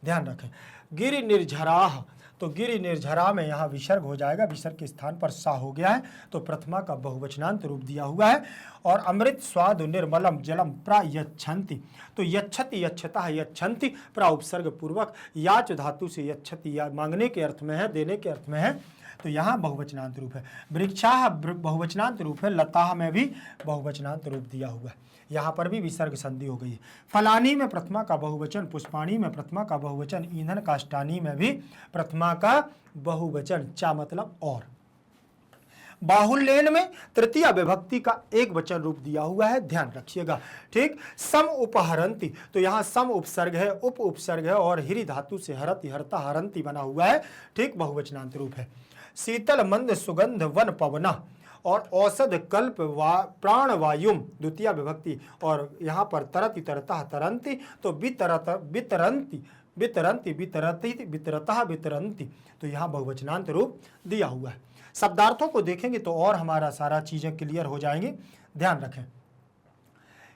ध्यान रखें। गिरि निर्झराह, तो गिरि निर्झरा में यहाँ विसर्ग हो जाएगा, विसर्ग के स्थान पर सा हो गया है, तो प्रथमा का बहुवचनांत रूप दिया हुआ है। और अमृत स्वादु निर्मलम जलम प्रयच्छन्ति, तो यच्छति यच्छता यच्छन्ति, प्रा उपसर्ग पूर्वक याच धातु से यच्छति, या मांगने के अर्थ में है, देने के अर्थ में है, तो यहाँ बहुवचनांत रूप है। वृक्षाह बहुवचनांत रूप है, लताह में भी बहुवचनांत रूप दिया हुआ है, यहाँ पर भी विसर्ग संधि हो गई है। फलानी में प्रथमा का बहुवचन, पुष्पाणी में प्रथमा का बहुवचन, ईंधन काष्ठानी में भी प्रथमा का बहुवचन, चा मतलब और। बाहुल्यन में तृतीय विभक्ति का एक वचन रूप दिया हुआ है, ध्यान रखिएगा। ठीक, सम उपहरंती, तो यहाँ सम उपसर्ग है, उप उपसर्ग है और हिरी धातु से हरति हरता हरंती बना हुआ है, ठीक, बहुवचनांत रूप है। शीतल मंद सुगंध वन पवना और औषध कल्प प्राणवायुम, द्वितीय विभक्ति, और यहाँ पर तरति तरता तरंती, तो वितरत वितरंती वितरंती वितरती वितरता वितरंती, तो यहाँ बहुवचनांत रूप दिया हुआ है। शब्दार्थों को देखेंगे तो और हमारा सारा चीजें क्लियर हो जाएंगी, ध्यान रखें।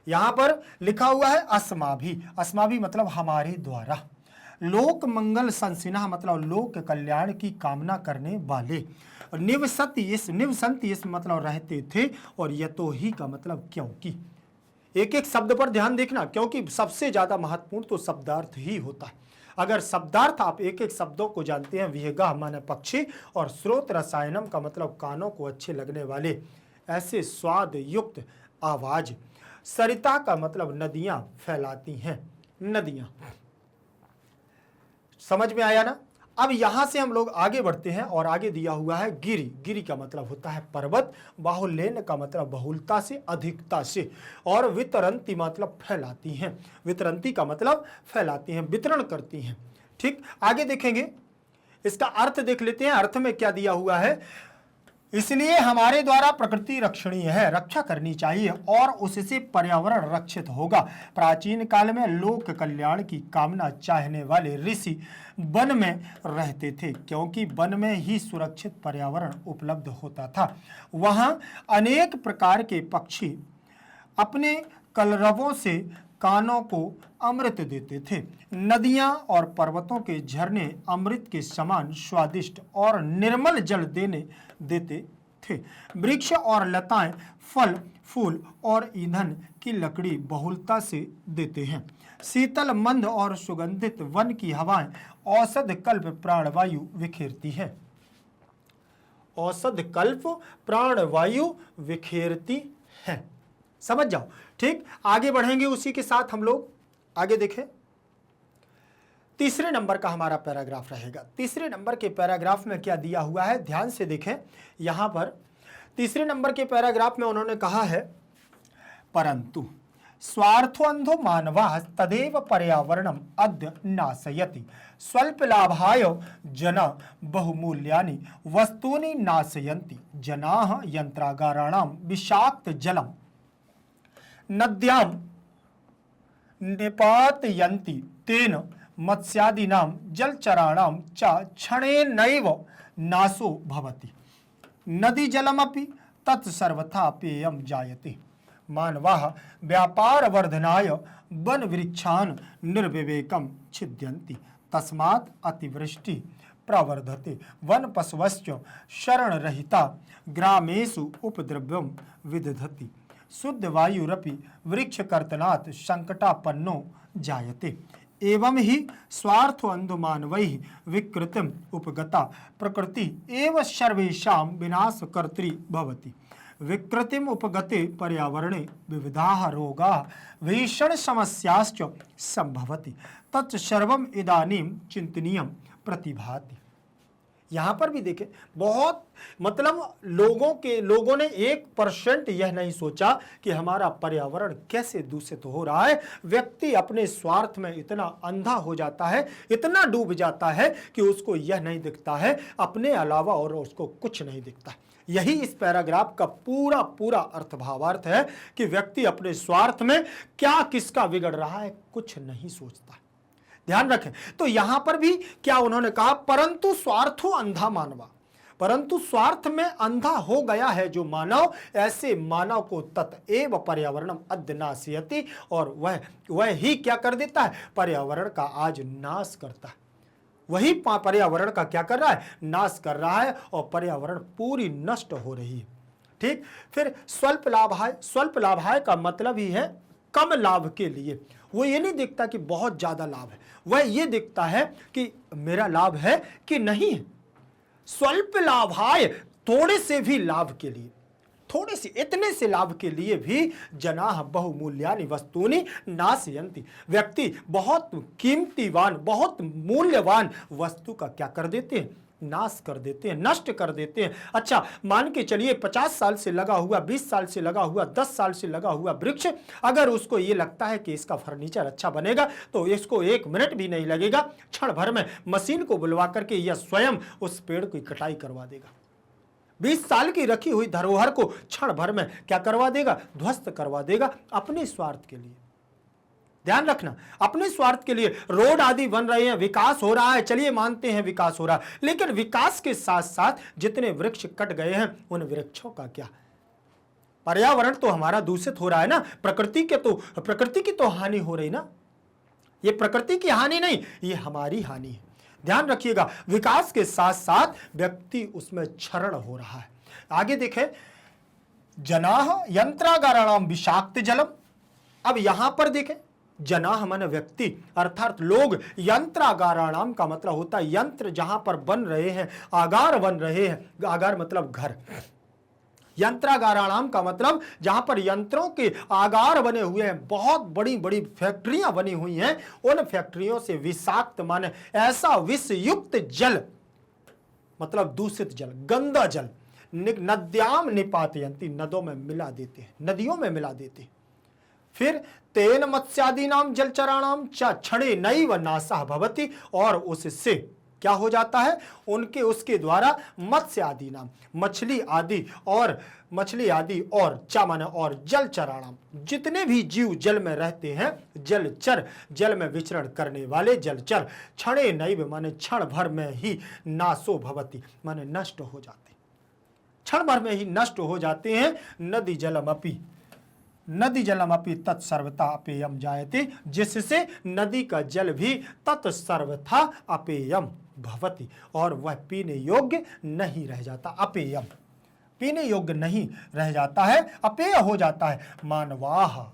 यहाँ पर लिखा हुआ है अस्माभि, अस्माभि मतलब हमारे द्वारा, लोक मंगल संसिना मतलब लोक कल्याण की कामना करने वाले, निवसति इस निवसंति इस मतलब रहते थे, और यतो ही का मतलब क्योंकि। एक एक शब्द पर ध्यान देखना, क्योंकि सबसे ज्यादा महत्वपूर्ण तो शब्दार्थ ही होता है। अगर शब्दार्थ आप एक एक शब्दों को जानते हैं, विहगा माने पक्षी, और स्रोत रसायनम का मतलब कानों को अच्छे लगने वाले, ऐसे स्वाद युक्त आवाज। सरिता का मतलब नदियां फैलाती हैं, नदियां, समझ में आया ना। अब यहां से हम लोग आगे बढ़ते हैं और आगे दिया हुआ है गिरि, गिरि का मतलब होता है पर्वत, बाहुल्यन का मतलब बहुलता से अधिकता से, और वितरंती मतलब फैलाती हैं, वितरंती का मतलब फैलाती हैं, वितरण करती हैं। ठीक, आगे देखेंगे, इसका अर्थ देख लेते हैं, अर्थ में क्या दिया हुआ है। इसलिए हमारे द्वारा प्रकृति रक्षणीय है, रक्षा करनी चाहिए और उससे पर्यावरण रक्षित होगा। प्राचीन काल में लोक कल्याण की कामना चाहने वाले ऋषि वन में रहते थे, क्योंकि वन में ही सुरक्षित पर्यावरण उपलब्ध होता था। वहाँ अनेक प्रकार के पक्षी अपने कलरवों से कानों को अमृत देते थे। नदियां और पर्वतों के झरने अमृत के समान स्वादिष्ट और निर्मल जल देते थे। वृक्ष और लताएं फल फूल और ईंधन की लकड़ी बहुलता से देते हैं। शीतल मंद और सुगंधित वन की हवाएं औषध कल्प प्राणवायु विखेरती है, औषध कल्प प्राणवायु विखेरती है, समझ जाओ। ठीक, आगे बढ़ेंगे, उसी के साथ हम लोग आगे देखें। तीसरे नंबर का हमारा पैराग्राफ रहेगा। तीसरे नंबर के पैराग्राफ में क्या दिया हुआ है, ध्यान से देखें। यहां पर तीसरे नंबर के पैराग्राफ में उन्होंने कहा है, परंतु स्वार्थोऽन्धो मानवः तदेव पर्यावरणम् अद्य नाशयति, स्वल्प लाभाय जना बहुमूल्यानि वस्तूनि नाशयन्ति, जनाः यंत्रागाराणां विषाक्त जलम नद्याम निपातयन्ति तेन मत्स्यादीनां जलचराणां च क्षणेनैव नाशो भवति। नदी जलमपि तत्सर्वथा पेयं जायते। मानवाः व्यापारवर्धनाय वनवृक्षान् निर्विवेकं छिद्यन्ति, तस्मात् अतिवृष्टि प्रवर्धते। वनपशवश्च शरणरहिता ग्रामेषु उपद्रव्यं विदधति। शुद्धवायुरपि वृक्षकर्तनात् संकटापन्नो जायते। एवं ही स्वार्थोऽन्धो मानवैः विकृतिम् उपगता प्रकृति एव सर्वेषां विनाशकर्त्री भवति। विकृतिम् उपगते पर्यावरणे विविधाः रोगाः भीषण समस्याश्च संभवति। तत् सर्वम् इदानीं चिन्तनीयं प्रतिभाति। यहाँ पर भी देखें, बहुत मतलब लोगों ने 1% यह नहीं सोचा कि हमारा पर्यावरण कैसे दूषित हो रहा है। व्यक्ति अपने स्वार्थ में इतना अंधा हो जाता है, इतना डूब जाता है कि उसको यह नहीं दिखता है, अपने अलावा और उसको कुछ नहीं दिखता। यही इस पैराग्राफ का पूरा अर्थ भावार्थ है कि व्यक्ति अपने स्वार्थ में क्या किसका बिगड़ रहा है कुछ नहीं सोचता। ध्यान रखें, तो यहां पर भी क्या उन्होंने कहा, परंतु स्वार्थो अंधा मानवा, परंतु स्वार्थ में अंधा हो गया है जो मानव, ऐसे मानव को तत्एव पर्यावरणम अद्य नाशयति, और वह ही क्या कर देता है, पर्यावरण का आज नाश करता है। वही पर्यावरण का क्या कर रहा है, नाश कर रहा है, और पर्यावरण पूरी नष्ट हो रही है। ठीक, फिर स्वल्प लाभाय, स्वल्प लाभाय का मतलब ही है कम लाभ के लिए। वो ये नहीं दिखता कि बहुत ज्यादा लाभ है, वह ये दिखता है कि मेरा लाभ है कि नहीं है। स्वल्प लाभाय, थोड़े से भी लाभ के लिए, थोड़े से इतने से लाभ के लिए भी जनाः बहुमूल्यानि वस्तूनि नाशयन्ति। व्यक्ति बहुत कीमतीवान, बहुत मूल्यवान वस्तु का क्या कर देते हैं, नाश कर देते हैं, नष्ट कर देते हैं। अच्छा, मान के चलिए 50 साल से लगा हुआ, 20 साल से लगा हुआ, 10 साल से लगा हुआ वृक्ष, अगर उसको ये लगता है कि इसका फर्नीचर अच्छा बनेगा तो इसको 1 मिनट भी नहीं लगेगा, क्षण भर में मशीन को बुलवा करके यह स्वयं उस पेड़ की कटाई करवा देगा। 20 साल की रखी हुई धरोहर को क्षण भर में क्या करवा देगा, ध्वस्त करवा देगा, अपने स्वार्थ के लिए। ध्यान रखना, अपने स्वार्थ के लिए रोड आदि बन रहे हैं, विकास हो रहा है, चलिए मानते हैं विकास हो रहा है, लेकिन विकास के साथ साथ जितने वृक्ष कट गए हैं उन वृक्षों का क्या, पर्यावरण तो हमारा दूषित हो रहा है ना, प्रकृति की तो हानि हो रही ना। ये प्रकृति की हानि नहीं, ये हमारी हानि है। ध्यान रखिएगा, विकास के साथ साथ व्यक्ति उसमें क्षरण हो रहा है। आगे देखें, जनाः यंत्रागाराणाम विषाक्त जलम। अब यहां पर देखें, जनाः माने व्यक्ति, अर्थात लोग, यंत्रागाराणाम का मतलब होता है यंत्र जहां पर बन रहे हैं, आगार बन रहे हैं, आगार मतलब घर, यंत्रागाराणाम का मतलब जहां पर यंत्रों के आगार बने हुए हैं, बहुत बड़ी बड़ी फैक्ट्रियां बनी हुई हैं, उन फैक्ट्रियों से विषाक्त माने ऐसा विषयुक्त जल, मतलब दूषित जल, गंदा जल, नद्याम निपातयन्ति, नदों में मिला देते हैं, नदियों में मिला देते हैं। फिर तेन मत्स्यादीनाम जलचराणाम च क्षणेनैव नाशः भवति, और उससे क्या हो जाता है, उसके द्वारा मत्स्य आदि नाम, मछली आदि और चा माने और जलचराणाम, जितने भी जीव जल में रहते हैं, जलचर, जल में विचरण करने वाले जलचर, क्षणेनैव माने क्षण भर में ही नाशो भवति माने नष्ट हो जाते, क्षण भर में ही नष्ट हो जाते हैं। नदी जलमपि तत्सर्वथा अपेयम जायते, जिससे नदी का जल भी तत्सर्वथा अपेयम भवति, और वह पीने योग्य नहीं रह जाता। अपेयम, पीने योग्य नहीं रह जाता है, अपेय हो जाता है। मानवाः,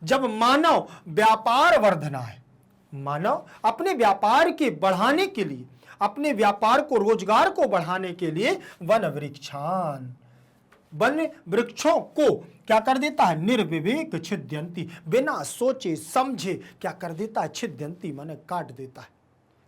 जब मानव व्यापार वर्धना है, मानव अपने व्यापार के बढ़ाने के लिए, अपने व्यापार को, रोजगार को बढ़ाने के लिए वन वृक्षों को क्या कर देता है, निर्विवेक छिद्यंती, बिना सोचे समझे क्या कर देता है, छिद्यंती माने काट देता है,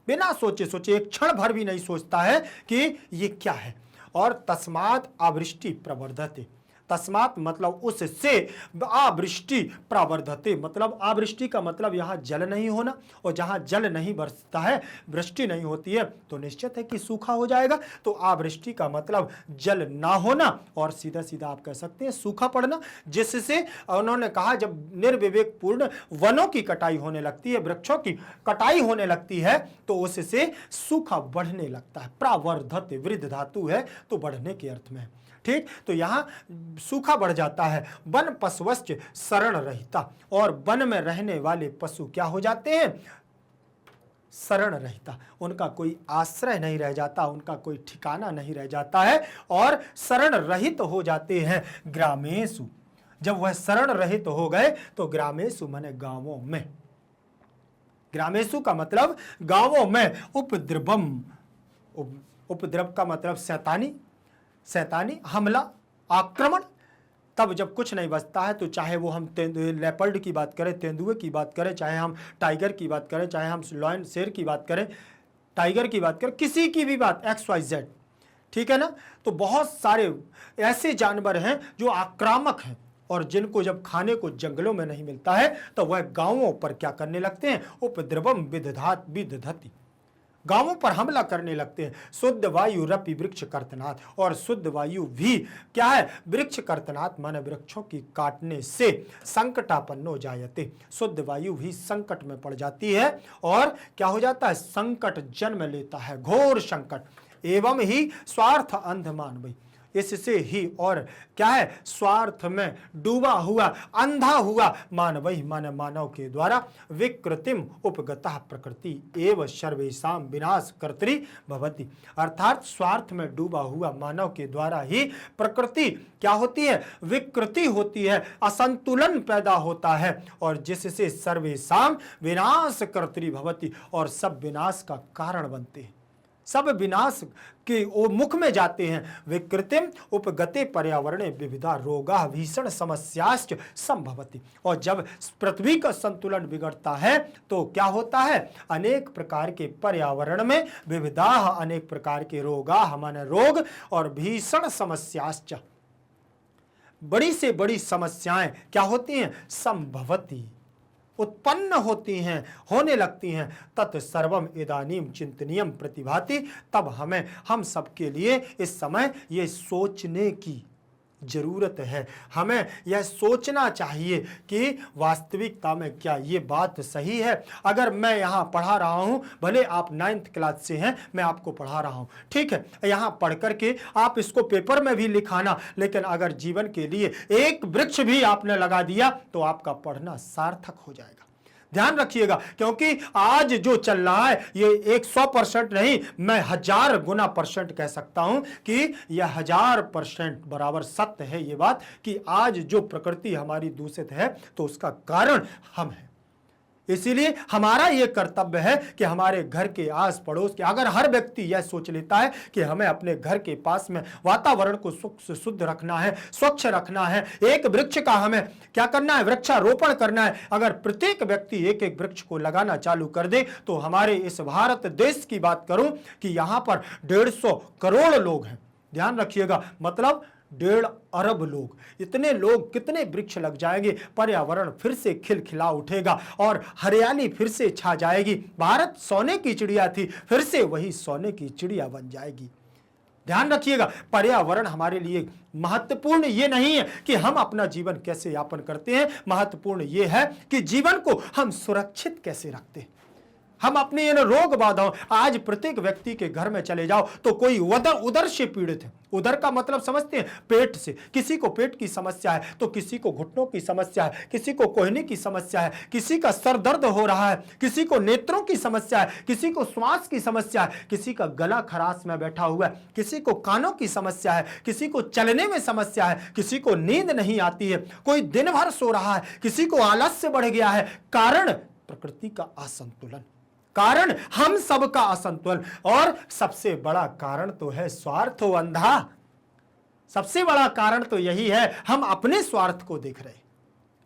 बिना सोचे एक क्षण भर भी नहीं सोचता है कि ये क्या है। और तस्मात् अवृष्टि प्रवर्धते, तस्मात् मतलब उससे आवृष्टि प्रवर्धते, मतलब आवृष्टि का मतलब यहाँ जल नहीं होना, और जहाँ जल नहीं बरसता है, वृष्टि नहीं होती है, तो निश्चित है कि सूखा हो जाएगा। तो आवृष्टि का मतलब जल ना होना और सीधा सीधा आप कह सकते हैं सूखा पड़ना, जिससे उन्होंने कहा जब निर्विवेक पूर्ण वनों की कटाई होने लगती है, वृक्षों की कटाई होने लगती है, तो उससे सूखा बढ़ने लगता है। प्रावर्धते वृद्ध धातु है तो बढ़ने के अर्थ में, ठीक। तो यहां सूखा बढ़ जाता है। वन पशुश्च शरण रहिता, और वन में रहने वाले पशु क्या हो जाते हैं? शरण रहिता, उनका कोई आश्रय नहीं रह जाता, उनका कोई ठिकाना नहीं रह जाता है, और शरण रहित हो जाते हैं ग्रामेषु। जब वह शरण रहित हो गए तो ग्रामेषु माने गांवों में, ग्रामेषु का मतलब गांवों में, उपद्रवम, उपद्रव का मतलब शैतानी, शैतानी हमला, आक्रमण। तब जब कुछ नहीं बचता है, तो चाहे वो हम लेपर्ड की बात करें, तेंदुए की बात करें, चाहे हम टाइगर की बात करें, चाहे हम लॉयन शेर की बात करें, टाइगर की बात करें, किसी की भी बात, XYZ, ठीक है ना। तो बहुत सारे ऐसे जानवर हैं जो आक्रामक हैं, और जिनको जब खाने को जंगलों में नहीं मिलता है तो वह गांवों पर क्या करने लगते हैं? उपद्रवम विदधति, गांवों पर हमला करने लगते हैं। शुद्ध वायु रपि वृक्ष कर्तनाथ, और शुद्ध वायु भी क्या है? वृक्ष कर्तनाथ माने वृक्षों की काटने से संकटापन्नो जायते, शुद्ध वायु भी संकट में पड़ जाती है, और क्या हो जाता है? संकट जन्म लेता है, घोर संकट। एवं ही स्वार्थ अंध मानवई, इससे ही और क्या है? स्वार्थ में डूबा हुआ, अंधा हुआ मानवई माने मानव के द्वारा विकृतिम उपगतः प्रकृति एव सर्वेषां विनाश कर्त्री भवति, अर्थात स्वार्थ में डूबा हुआ मानव के द्वारा ही प्रकृति क्या होती है? विकृति होती है, असंतुलन पैदा होता है, और जिससे सर्वेषां विनाश कर्त्री भवति, और सब विनाश का कारण बनते हैं, सब विनाश के मुख में जाते हैं। विकृतिम उपगते पर्यावरणे विविधा रोगा भीषण समस्याश्च संभवति, और जब पृथ्वी का संतुलन बिगड़ता है तो क्या होता है? अनेक प्रकार के पर्यावरण में विविधा, अनेक प्रकार के रोगा माने रोग, और भीषण समस्याश्च, बड़ी से बड़ी समस्याएं क्या होती हैं? संभवति, उत्पन्न होती हैं, होने लगती हैं। तत्सर्वम इदानीम चिंतनीयम प्रतिभाति, तब हम सबके लिए इस समय ये सोचने की जरूरत है। हमें यह सोचना चाहिए कि वास्तविकता में क्या ये बात सही है। अगर मैं यहाँ पढ़ा रहा हूँ, भले आप 9th क्लास से हैं, मैं आपको पढ़ा रहा हूँ, ठीक है, यहाँ पढ़ करके आप इसको पेपर में भी लिखाना, लेकिन अगर जीवन के लिए एक वृक्ष भी आपने लगा दिया तो आपका पढ़ना सार्थक हो जाएगा। ध्यान रखिएगा, क्योंकि आज जो चल रहा है ये 100% नहीं, मैं 1000 गुना % कह सकता हूं कि यह 1000% बराबर सत्य है ये बात, कि आज जो प्रकृति हमारी दूषित है तो उसका कारण हम हैं। इसीलिए हमारा यह कर्तव्य है कि हमारे घर के आस पड़ोस के, अगर हर व्यक्ति यह सोच लेता है कि हमें अपने घर के पास में वातावरण को शुद्ध रखना है, स्वच्छ रखना है, एक वृक्ष का हमें क्या करना है? वृक्षारोपण करना है। अगर प्रत्येक व्यक्ति एक एक वृक्ष को लगाना चालू कर दे तो हमारे इस भारत देश की बात करूं कि यहां पर 150 करोड़ लोग हैं। ध्यान रखिएगा, मतलब 1.5 अरब लोग, इतने लोग, कितने वृक्ष लग जाएंगे, पर्यावरण फिर से खिलखिला उठेगा और हरियाली फिर से छा जाएगी। भारत सोने की चिड़िया थी, फिर से वही सोने की चिड़िया बन जाएगी। ध्यान रखिएगा, पर्यावरण हमारे लिए महत्वपूर्ण ये नहीं है कि हम अपना जीवन कैसे यापन करते हैं, महत्वपूर्ण ये है कि जीवन को हम सुरक्षित कैसे रखते हैं। हम अपने इन रोग बाधाओं, आज प्रत्येक व्यक्ति के घर में चले जाओ तो कोई उदर से पीड़ित है। उदर का मतलब समझते हैं? पेट से। किसी को पेट की समस्या है तो किसी को घुटनों की समस्या है, किसी को कोहनी की समस्या है, किसी का सर दर्द हो रहा है, किसी को नेत्रों की समस्या है, किसी को श्वास की समस्या है, किसी का गला खराश में बैठा हुआ है, किसी को कानों की समस्या है, किसी को चलने में समस्या है, किसी को नींद नहीं आती है, कोई दिन भर सो रहा है, किसी को आलस्य बढ़ गया है। कारण प्रकृति का असंतुलन, कारण हम सबका असंतुलन, और सबसे बड़ा कारण तो है स्वार्थ अंधा। सबसे बड़ा कारण तो यही है, हम अपने स्वार्थ को देख रहे,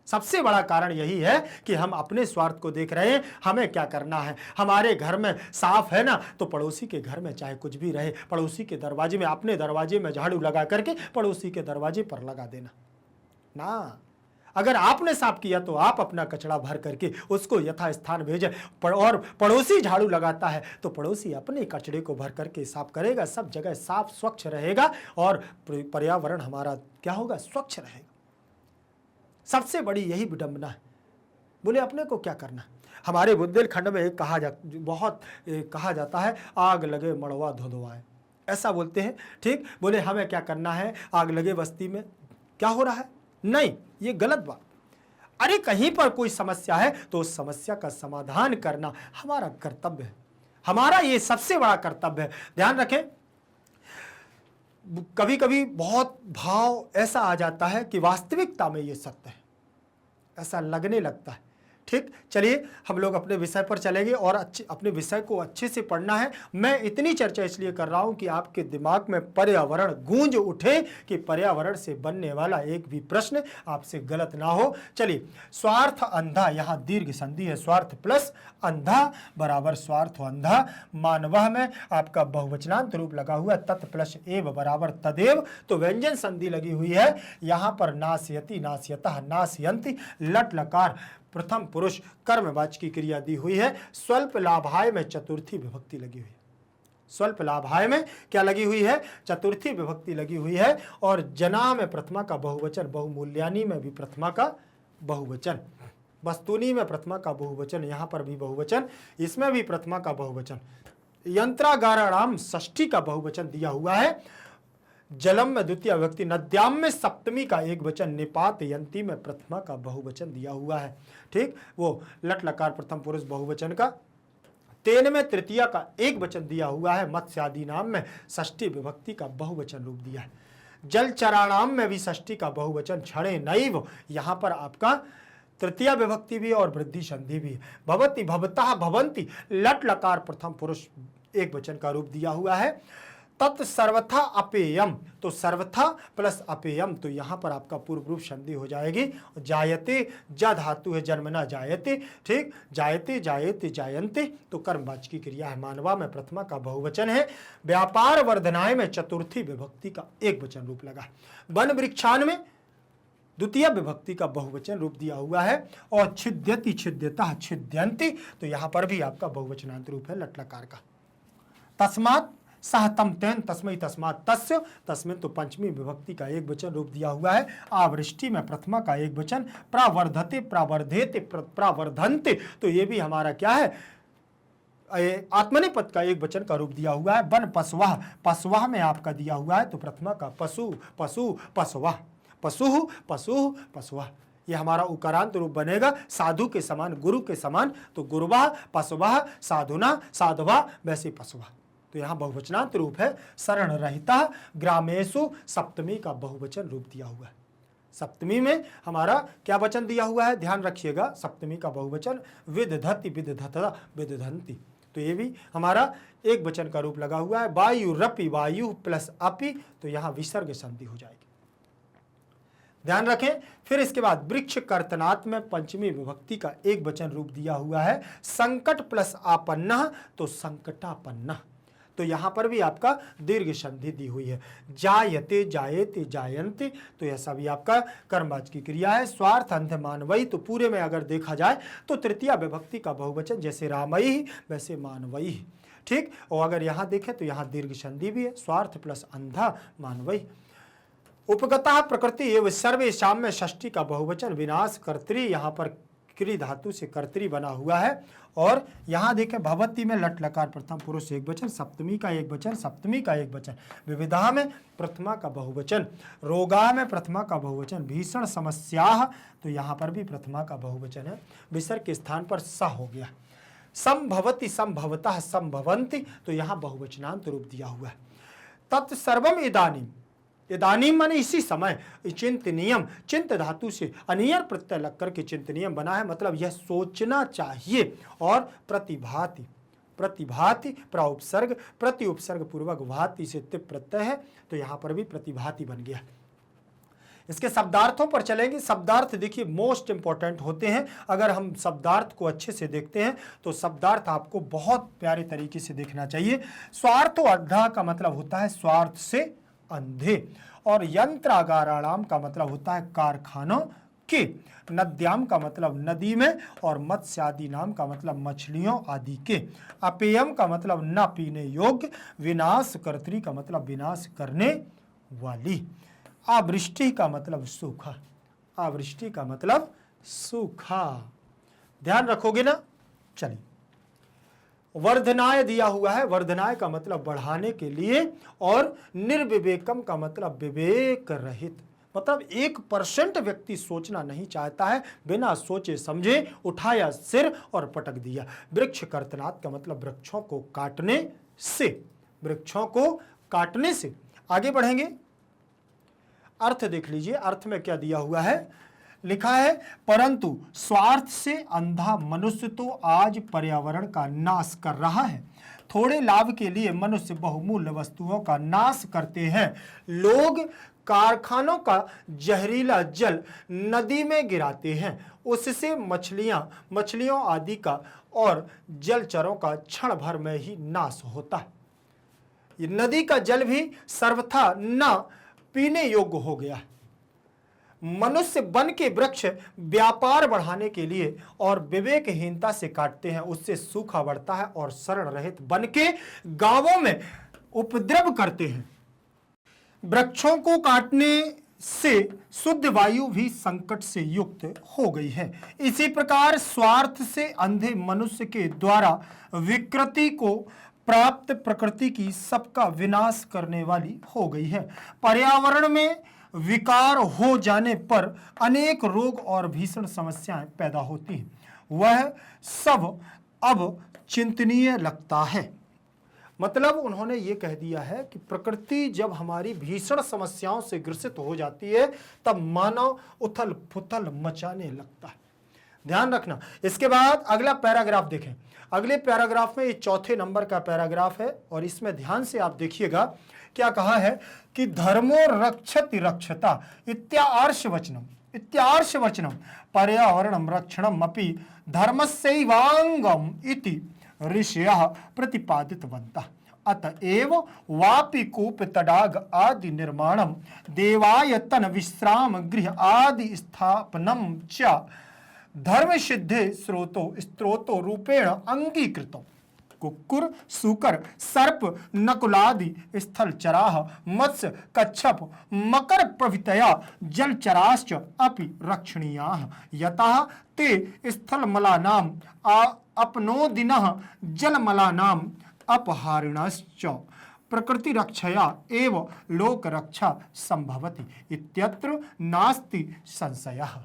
सबसे बड़ा कारण यही है कि हम अपने स्वार्थ को देख रहे हैं, हमें क्या करना है। हमारे घर में साफ है ना, तो पड़ोसी के घर में चाहे कुछ भी रहे, पड़ोसी के दरवाजे में, अपने दरवाजे में झाड़ू लगा करके पड़ोसी के दरवाजे पर लगा देना ना। अगर आपने साफ किया तो आप अपना कचरा भर करके उसको यथास्थान भेजें, और पड़ोसी झाड़ू लगाता है तो पड़ोसी अपने कचरे को भर करके साफ करेगा। सब जगह साफ स्वच्छ रहेगा और पर्यावरण हमारा क्या होगा, स्वच्छ रहेगा। सबसे बड़ी यही विडंबना है। बोले अपने को क्या करना। हमारे बुंदेलखंड में एक बहुत कहा जाता है, आग लगे मड़वा धुंधवाए, ऐसा बोलते हैं। ठीक, बोले हमें क्या करना है, आग लगे बस्ती में क्या हो रहा है, नहीं, ये गलत बात। अरे कहीं पर कोई समस्या है तो उस समस्या का समाधान करना हमारा कर्तव्य है, हमारा ये सबसे बड़ा कर्तव्य है। ध्यान रखें, कभी कभी बहुत भाव ऐसा आ जाता है कि वास्तविकता में ये सत्य है, ऐसा लगने लगता है। ठीक, चलिए हम लोग अपने विषय पर चलेंगे और अपने विषय को अच्छे से पढ़ना है। मैं इतनी चर्चा इसलिए कर रहा हूं कि आपके दिमाग में पर्यावरण गूंज उठे, कि पर्यावरण से बनने वाला एक भी प्रश्न आपसे गलत ना हो। चलिए, स्वार्थ अंधा, यहां दीर्घ संधि है, स्वार्थ प्लस अंधा बराबर स्वार्थ अंधा। मानवः में आपका बहुवचनांत रूप लगा हुआ, तत् प्लस एव बराबर तदेव, तो व्यंजन संधि लगी हुई है। यहां पर नास्यति, नास्यतः, नास्यन्ति, लट लकार प्रथम पुरुष कर्मवाची की क्रिया दी हुई है। स्वल्प लाभाय में चतुर्थी विभक्ति लगी हुई है। स्वल्प लाभाय में क्या लगी हुई है, चतुर्थी विभक्ति लगी हुई है। और जना में प्रथमा का बहुवचन, बहुमूल्यानी में भी प्रथमा का बहुवचन, वस्तुनी में प्रथमा का बहुवचन, यहां पर भी बहुवचन, इसमें भी प्रथमा का बहुवचन। यंत्रागाराणाम षष्ठी का बहुवचन दिया हुआ है। जलम में द्वितीय विभक्ति, नद्याम में सप्तमी का एक वचन, निपात यंती में प्रथमा का बहुवचन दिया हुआ है। ठीक, वो लट लकार प्रथम पुरुष बहुवचन का। तेन में तृतीया का एक वचन दिया हुआ है। मत्स्यादि नाम में षष्ठी विभक्ति का बहुवचन रूप दिया है। जलचराणाम में भी षष्ठी का बहुवचन, क्षणे नैव, यहां पर आपका तृतीय विभक्ति भी और वृद्धि संधि भी है। भवति, भवतः, भवंती, लट लकार प्रथम पुरुष एक वचन का रूप दिया हुआ है। तत् सर्वथा अपेयम, तो सर्वथा प्लस अपेयम, तो यहां पर आपका पूर्व रूप संधि हो जाएगी। जायते, ज धातु है, जन्मना जायते। ठीक, जायते, जायते, जायन्ते, तो कर्मवाची की क्रिया है। मानवा में प्रथमा का बहुवचन है। व्यापार वर्धनाय में चतुर्थी विभक्ति का एक वचन रूप लगा। वन वृक्षान में द्वितीय विभक्ति का बहुवचन रूप दिया हुआ है। और छिद्यति, छिद्यतः, छिद्यन्ति, तो यहां पर भी आपका बहुवचनांत रूप है लट्लकार का। तस्मात् सह तम तेन, तस्मै तस्मात् तस्य, तस्मिन्, तो पंचमी विभक्ति का एक वचन रूप दिया हुआ है। आवृष्टि में प्रथमा का एक वचन। प्रावर्धते, प्रावर्धेते, प्रावर्धन्ते, तो ये भी हमारा क्या है, आत्मनेपद का एक वचन का रूप दिया हुआ है। वन पशुवाह, पशुवाह में आपका दिया हुआ है, तो प्रथमा का पशु, पशु, पशुवाह, पशु, पशु, पशुवाह, ये हमारा उकारांत रूप बनेगा। साधु के समान, गुरु के समान, तो गुरुवाह, पशुवाह, साधुना, साधुवाह, वैसे पशुवाह, तो यहां बहुवचनांत रूप है। शरण रहिता, ग्रामेशु, सप्तमी का बहुवचन रूप दिया हुआ है। सप्तमी में हमारा क्या वचन दिया हुआ है, ध्यान रखिएगा, सप्तमी का बहुवचन विदधति, विदधता, विदधन्ति, तो ये भी हमारा एक वचन का रूप लगा हुआ है। वायु रपि, वायु प्लस अपि, तो यहां विसर्ग संधि हो जाएगी, ध्यान रखें। फिर इसके बाद वृक्ष कर्तनात् में पंचमी विभक्ति का एक वचन रूप दिया हुआ है। संकट प्लस आपन्ना, तो संकटापन्ना, तो यहां पर भी आपका दीर्घ संधि दी हुई है। जायते, जायते, जायन्ते, तो यह सभी आपका कर्मवाची की क्रिया है। स्वार्थ अंध मानवई, तो पूरे में अगर देखा जाए तो तृतीय विभक्ति का बहुवचन, जैसे रामई वैसे मानवई। ठीक, और अगर यहां देखें तो यहां दीर्घ संधि भी है। स्वार्थ प्लस अंधा मानवई। उपगता प्रकृति एवं सर्वेशाम में षष्ठी का बहुवचन, विनाश कर्त्री, यहां पर क्री धातु से कर्त्री बना हुआ है। और यहां देखें भवती में लट लकार प्रथम पुरुष एक वचन, सप्तमी का एक वचन, सप्तमी का एक वचन। विविधा में प्रथमा का बहुवचन। रोगा में प्रथमा का बहुवचन। भीषण समस्या, तो यहां पर भी प्रथमा का बहुवचन है, विसर्ग के स्थान पर स हो गया। संभवति, संभवतः, संभवंति, तो यहां बहुवचनांत रूप दिया हुआ है। तत्सर्वम इदानीम, इदानीम माने इसी समय, चिंतनीयम, चिंत धातु से अनियर प्रत्यय लग करके चिंतनीयम बना है, मतलब यह सोचना चाहिए। और प्रतिभाति, प्रतिभाति प्राउपसर्ग, प्रति उपसर्ग पूर्वक भाति से तिप प्रत्यय है, तो यहां पर भी प्रतिभाति बन गया। इसके शब्दार्थों पर चलेंगे। शब्दार्थ देखिए मोस्ट इंपॉर्टेंट होते हैं। अगर हम शब्दार्थ को अच्छे से देखते हैं तो शब्दार्थ आपको बहुत प्यारे तरीके से देखना चाहिए। स्वार्थ अंधा का मतलब होता है स्वार्थ से अंधे, और यंत्रागाराणाम का मतलब होता है कारखानों के, नद्याम का मतलब नदी में, और मत्स्यादि नाम का मतलब मछलियों आदि के, अपेयम का मतलब न पीने योग्य, विनाश कर्त्री का मतलब विनाश करने वाली, आवृष्टि का मतलब सूखा, आवृष्टि का मतलब सूखा। ध्यान रखोगे ना? चलिए, वर्धनाय दिया हुआ है। वर्धनाय का मतलब बढ़ाने के लिए, और निर्विवेकम का मतलब विवेक रहित, मतलब 1% व्यक्ति सोचना नहीं चाहता है, बिना सोचे समझे उठाया सिर और पटक दिया। वृक्ष कर्तनात् का मतलब वृक्षों को काटने से, वृक्षों को काटने से। आगे बढ़ेंगे, अर्थ देख लीजिए। अर्थ में क्या दिया हुआ है? लिखा है परंतु स्वार्थ से अंधा मनुष्य तो आज पर्यावरण का नाश कर रहा है। थोड़े लाभ के लिए मनुष्य बहुमूल्य वस्तुओं का नाश करते हैं। लोग कारखानों का जहरीला जल नदी में गिराते हैं, उससे मछलियों आदि का और जलचरों का क्षण भर में ही नाश होता है। ये नदी का जल भी सर्वथा न पीने योग्य हो गया है। मनुष्य वन के वृक्ष व्यापार बढ़ाने के लिए और विवेकहीनता से काटते हैं, उससे सूखा बढ़ता है और शरण रहित वन के गांवों में उपद्रव करते हैं। वृक्षों को काटने से शुद्ध वायु भी संकट से युक्त हो गई है। इसी प्रकार स्वार्थ से अंधे मनुष्य के द्वारा विकृति को प्राप्त प्रकृति की सबका विनाश करने वाली हो गई है। पर्यावरण में विकार हो जाने पर अनेक रोग और भीषण समस्याएं पैदा होती हैं। वह सब अब चिंतनीय लगता है। मतलब उन्होंने ये कह दिया है कि प्रकृति जब हमारी भीषण समस्याओं से ग्रसित हो जाती है तब मानव उथल पुथल मचाने लगता है। ध्यान रखना। इसके बाद अगला पैराग्राफ देखें। अगले पैराग्राफ में ये चौथे नंबर का पैराग्राफ है, और इसमें ध्यान से आप देखिएगा क्या कहा है कि धर्मो रक्षति रक्षता इत्यार्ष वचनम पर्यावरणम रक्षणम अपि धर्मस्यैवांगम इति ऋषयः प्रतिपादितवन्तः। अतएव वापि कूप तडाग आदि निर्माणम देवायतन विश्राम गृह आदि स्थापनम च धर्म सिद्धे स्त्रोतो रूपेण अंगीकृतो। कुक्कुर, सूकर, सर्प, नकुलादि स्थलचराः, मत्स्य, कच्छप, मकर प्रभृतया जलचराश्च अपि रक्षणीयाः। यतः ते स्थलमलानां अपनोदिनः जलमलानां अपहारिणश्च प्रकृति रक्षया एव लोक रक्षा संभवति इत्यत्र नास्ति संशयः।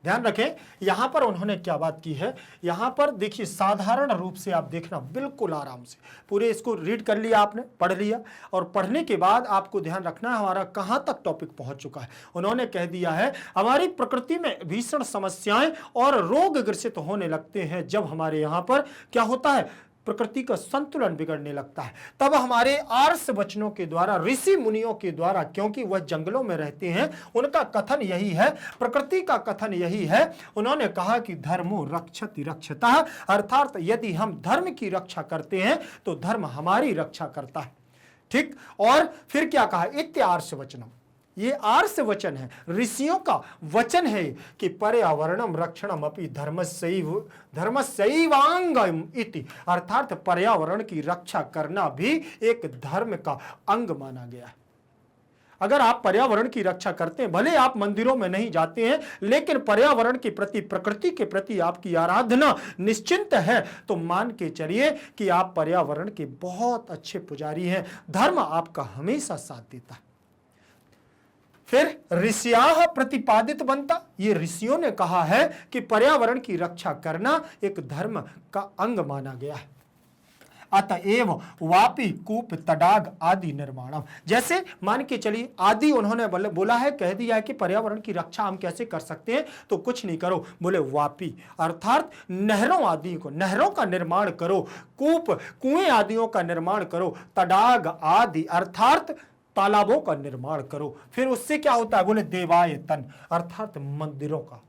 ध्यान रखें, यहां पर उन्होंने क्या बात की है। यहां पर देखिए साधारण रूप से आप देखना, बिल्कुल आराम से पूरे इसको रीड कर लिया आपने, पढ़ लिया, और पढ़ने के बाद आपको ध्यान रखना है हमारा कहां तक टॉपिक पहुंच चुका है। उन्होंने कह दिया है हमारी प्रकृति में भीषण समस्याएं और रोग ग्रसित होने लगते हैं जब हमारे यहां पर क्या होता है, प्रकृति का संतुलन बिगड़ने लगता है। तब हमारे आर्ष वचनों के द्वारा, ऋषि मुनियों के द्वारा, क्योंकि वह जंगलों में रहते हैं, उनका कथन यही है, प्रकृति का कथन यही है। उन्होंने कहा कि धर्मो रक्षति रक्षतः, अर्थात यदि हम धर्म की रक्षा करते हैं तो धर्म हमारी रक्षा करता है। ठीक, और फिर क्या कहा, इत्यार्ष वचनम, ये आर्ष वचन है, ऋषियों का वचन है कि पर्यावरणम रक्षणम अपि धर्मस्यैवांगम इति, अर्थात पर्यावरण की रक्षा करना भी एक धर्म का अंग माना गया है। अगर आप पर्यावरण की रक्षा करते हैं, भले आप मंदिरों में नहीं जाते हैं, लेकिन पर्यावरण के प्रति, प्रकृति के प्रति आपकी आराधना निश्चिंत है, तो मान के चलिए कि आप पर्यावरण के बहुत अच्छे पुजारी हैं। धर्म आपका हमेशा साथ देता है। फिर ऋषियाः प्रतिपादित बनता, ये ऋषियों ने कहा है कि पर्यावरण की रक्षा करना एक धर्म का अंग माना गया है। अतएव वापि कूप तडाग आदि निर्माणम, जैसे मान के चलिए आदि उन्होंने बोला है, कह दिया है कि पर्यावरण की रक्षा हम कैसे कर सकते हैं, तो कुछ नहीं करो, बोले वापि अर्थात नहरों आदि को, नहरों का निर्माण करो, कूप कुएं आदियों का निर्माण करो, तडाग आदि अर्थात तालाबों का निर्माण करो। फिर उससे क्या होता है, बोले देवायतन अर्थात मंदिरों का,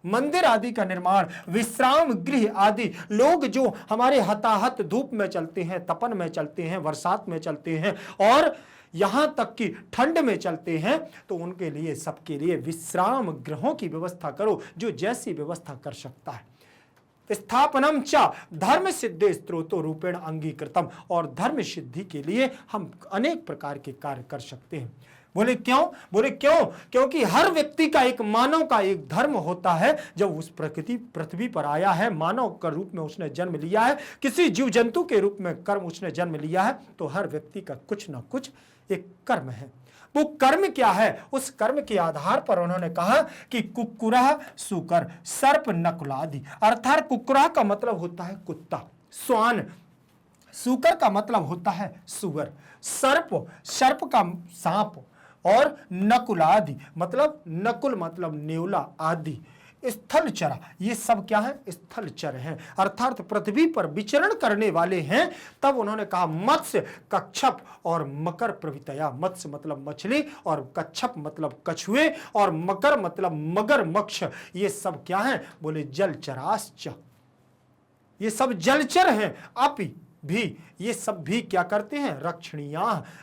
मंदिर आदि का निर्माण, विश्राम गृह आदि। लोग जो हमारे हताहत धूप में चलते हैं, तपन में चलते हैं, बरसात में चलते हैं और यहां तक कि ठंड में चलते हैं, तो उनके लिए, सबके लिए विश्राम गृहों की व्यवस्था करो, जो जैसी व्यवस्था कर सकता है। स्थापनम च धर्म सिद्धे स्त्रोतो रूपेण अंगीकृतम, और धर्म सिद्धि के लिए हम अनेक प्रकार के कार्य कर सकते हैं। बोले क्यों? बोले क्यों? क्योंकि हर व्यक्ति का, एक मानव का एक धर्म होता है। जब उस प्रकृति पृथ्वी पर आया है, मानव का रूप में उसने जन्म लिया है, किसी जीव जंतु के रूप में कर्म उसने जन्म लिया है, तो हर व्यक्ति का कुछ ना कुछ एक कर्म है। वो कर्म क्या है? उस कर्म के आधार पर उन्होंने कहा कि कुक्कुरः सूकर सर्प नकुलादि, अर्थात कुक्कुरः का मतलब होता है कुत्ता, श्वान, सूकर का मतलब होता है सुअर, सर्प, सर्प का सांप, और नकुलादि मतलब, नकुल मतलब नेवला आदि, स्थलचर, ये सब क्या है? स्थलचर हैं, अर्थात पृथ्वी पर विचरण करने वाले हैं। तब उन्होंने कहा मत्स्य, कच्छप और मकर प्रभृतया। मत्स्य मतलब मछली, और कच्छप मतलब कछुए, और मकर मतलब मगरमच्छ। ये सब क्या है? बोले जलचराश्च, ये सब जलचर हैं। अपि भी, ये सब भी क्या करते हैं? रक्षणीय,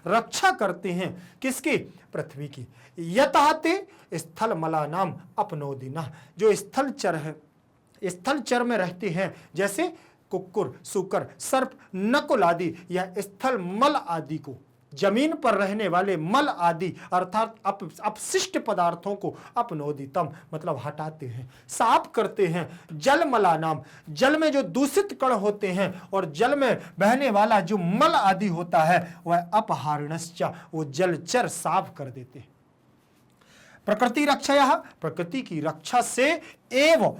रक्षा करते हैं, किसकी? पृथ्वी की। यताते स्थल मलानाम अपनोदिना, जो स्थलचर है, स्थलचर में रहते हैं, जैसे कुक्कुर, सूकर, सर्प, नकुल आदि, या स्थल मल आदि को, जमीन पर रहने वाले मल आदि अर्थात अपशिष्ट पदार्थों को अपनोदितम मतलब हटाते हैं, साफ करते हैं। जल मलानाम, जल में जो दूषित कण होते हैं और जल में बहने वाला जो मल आदि होता है, वह अपहारणश्च, वो जलचर साफ कर देते हैं। प्रकृति रक्षया, प्रकृति की रक्षा से एवं,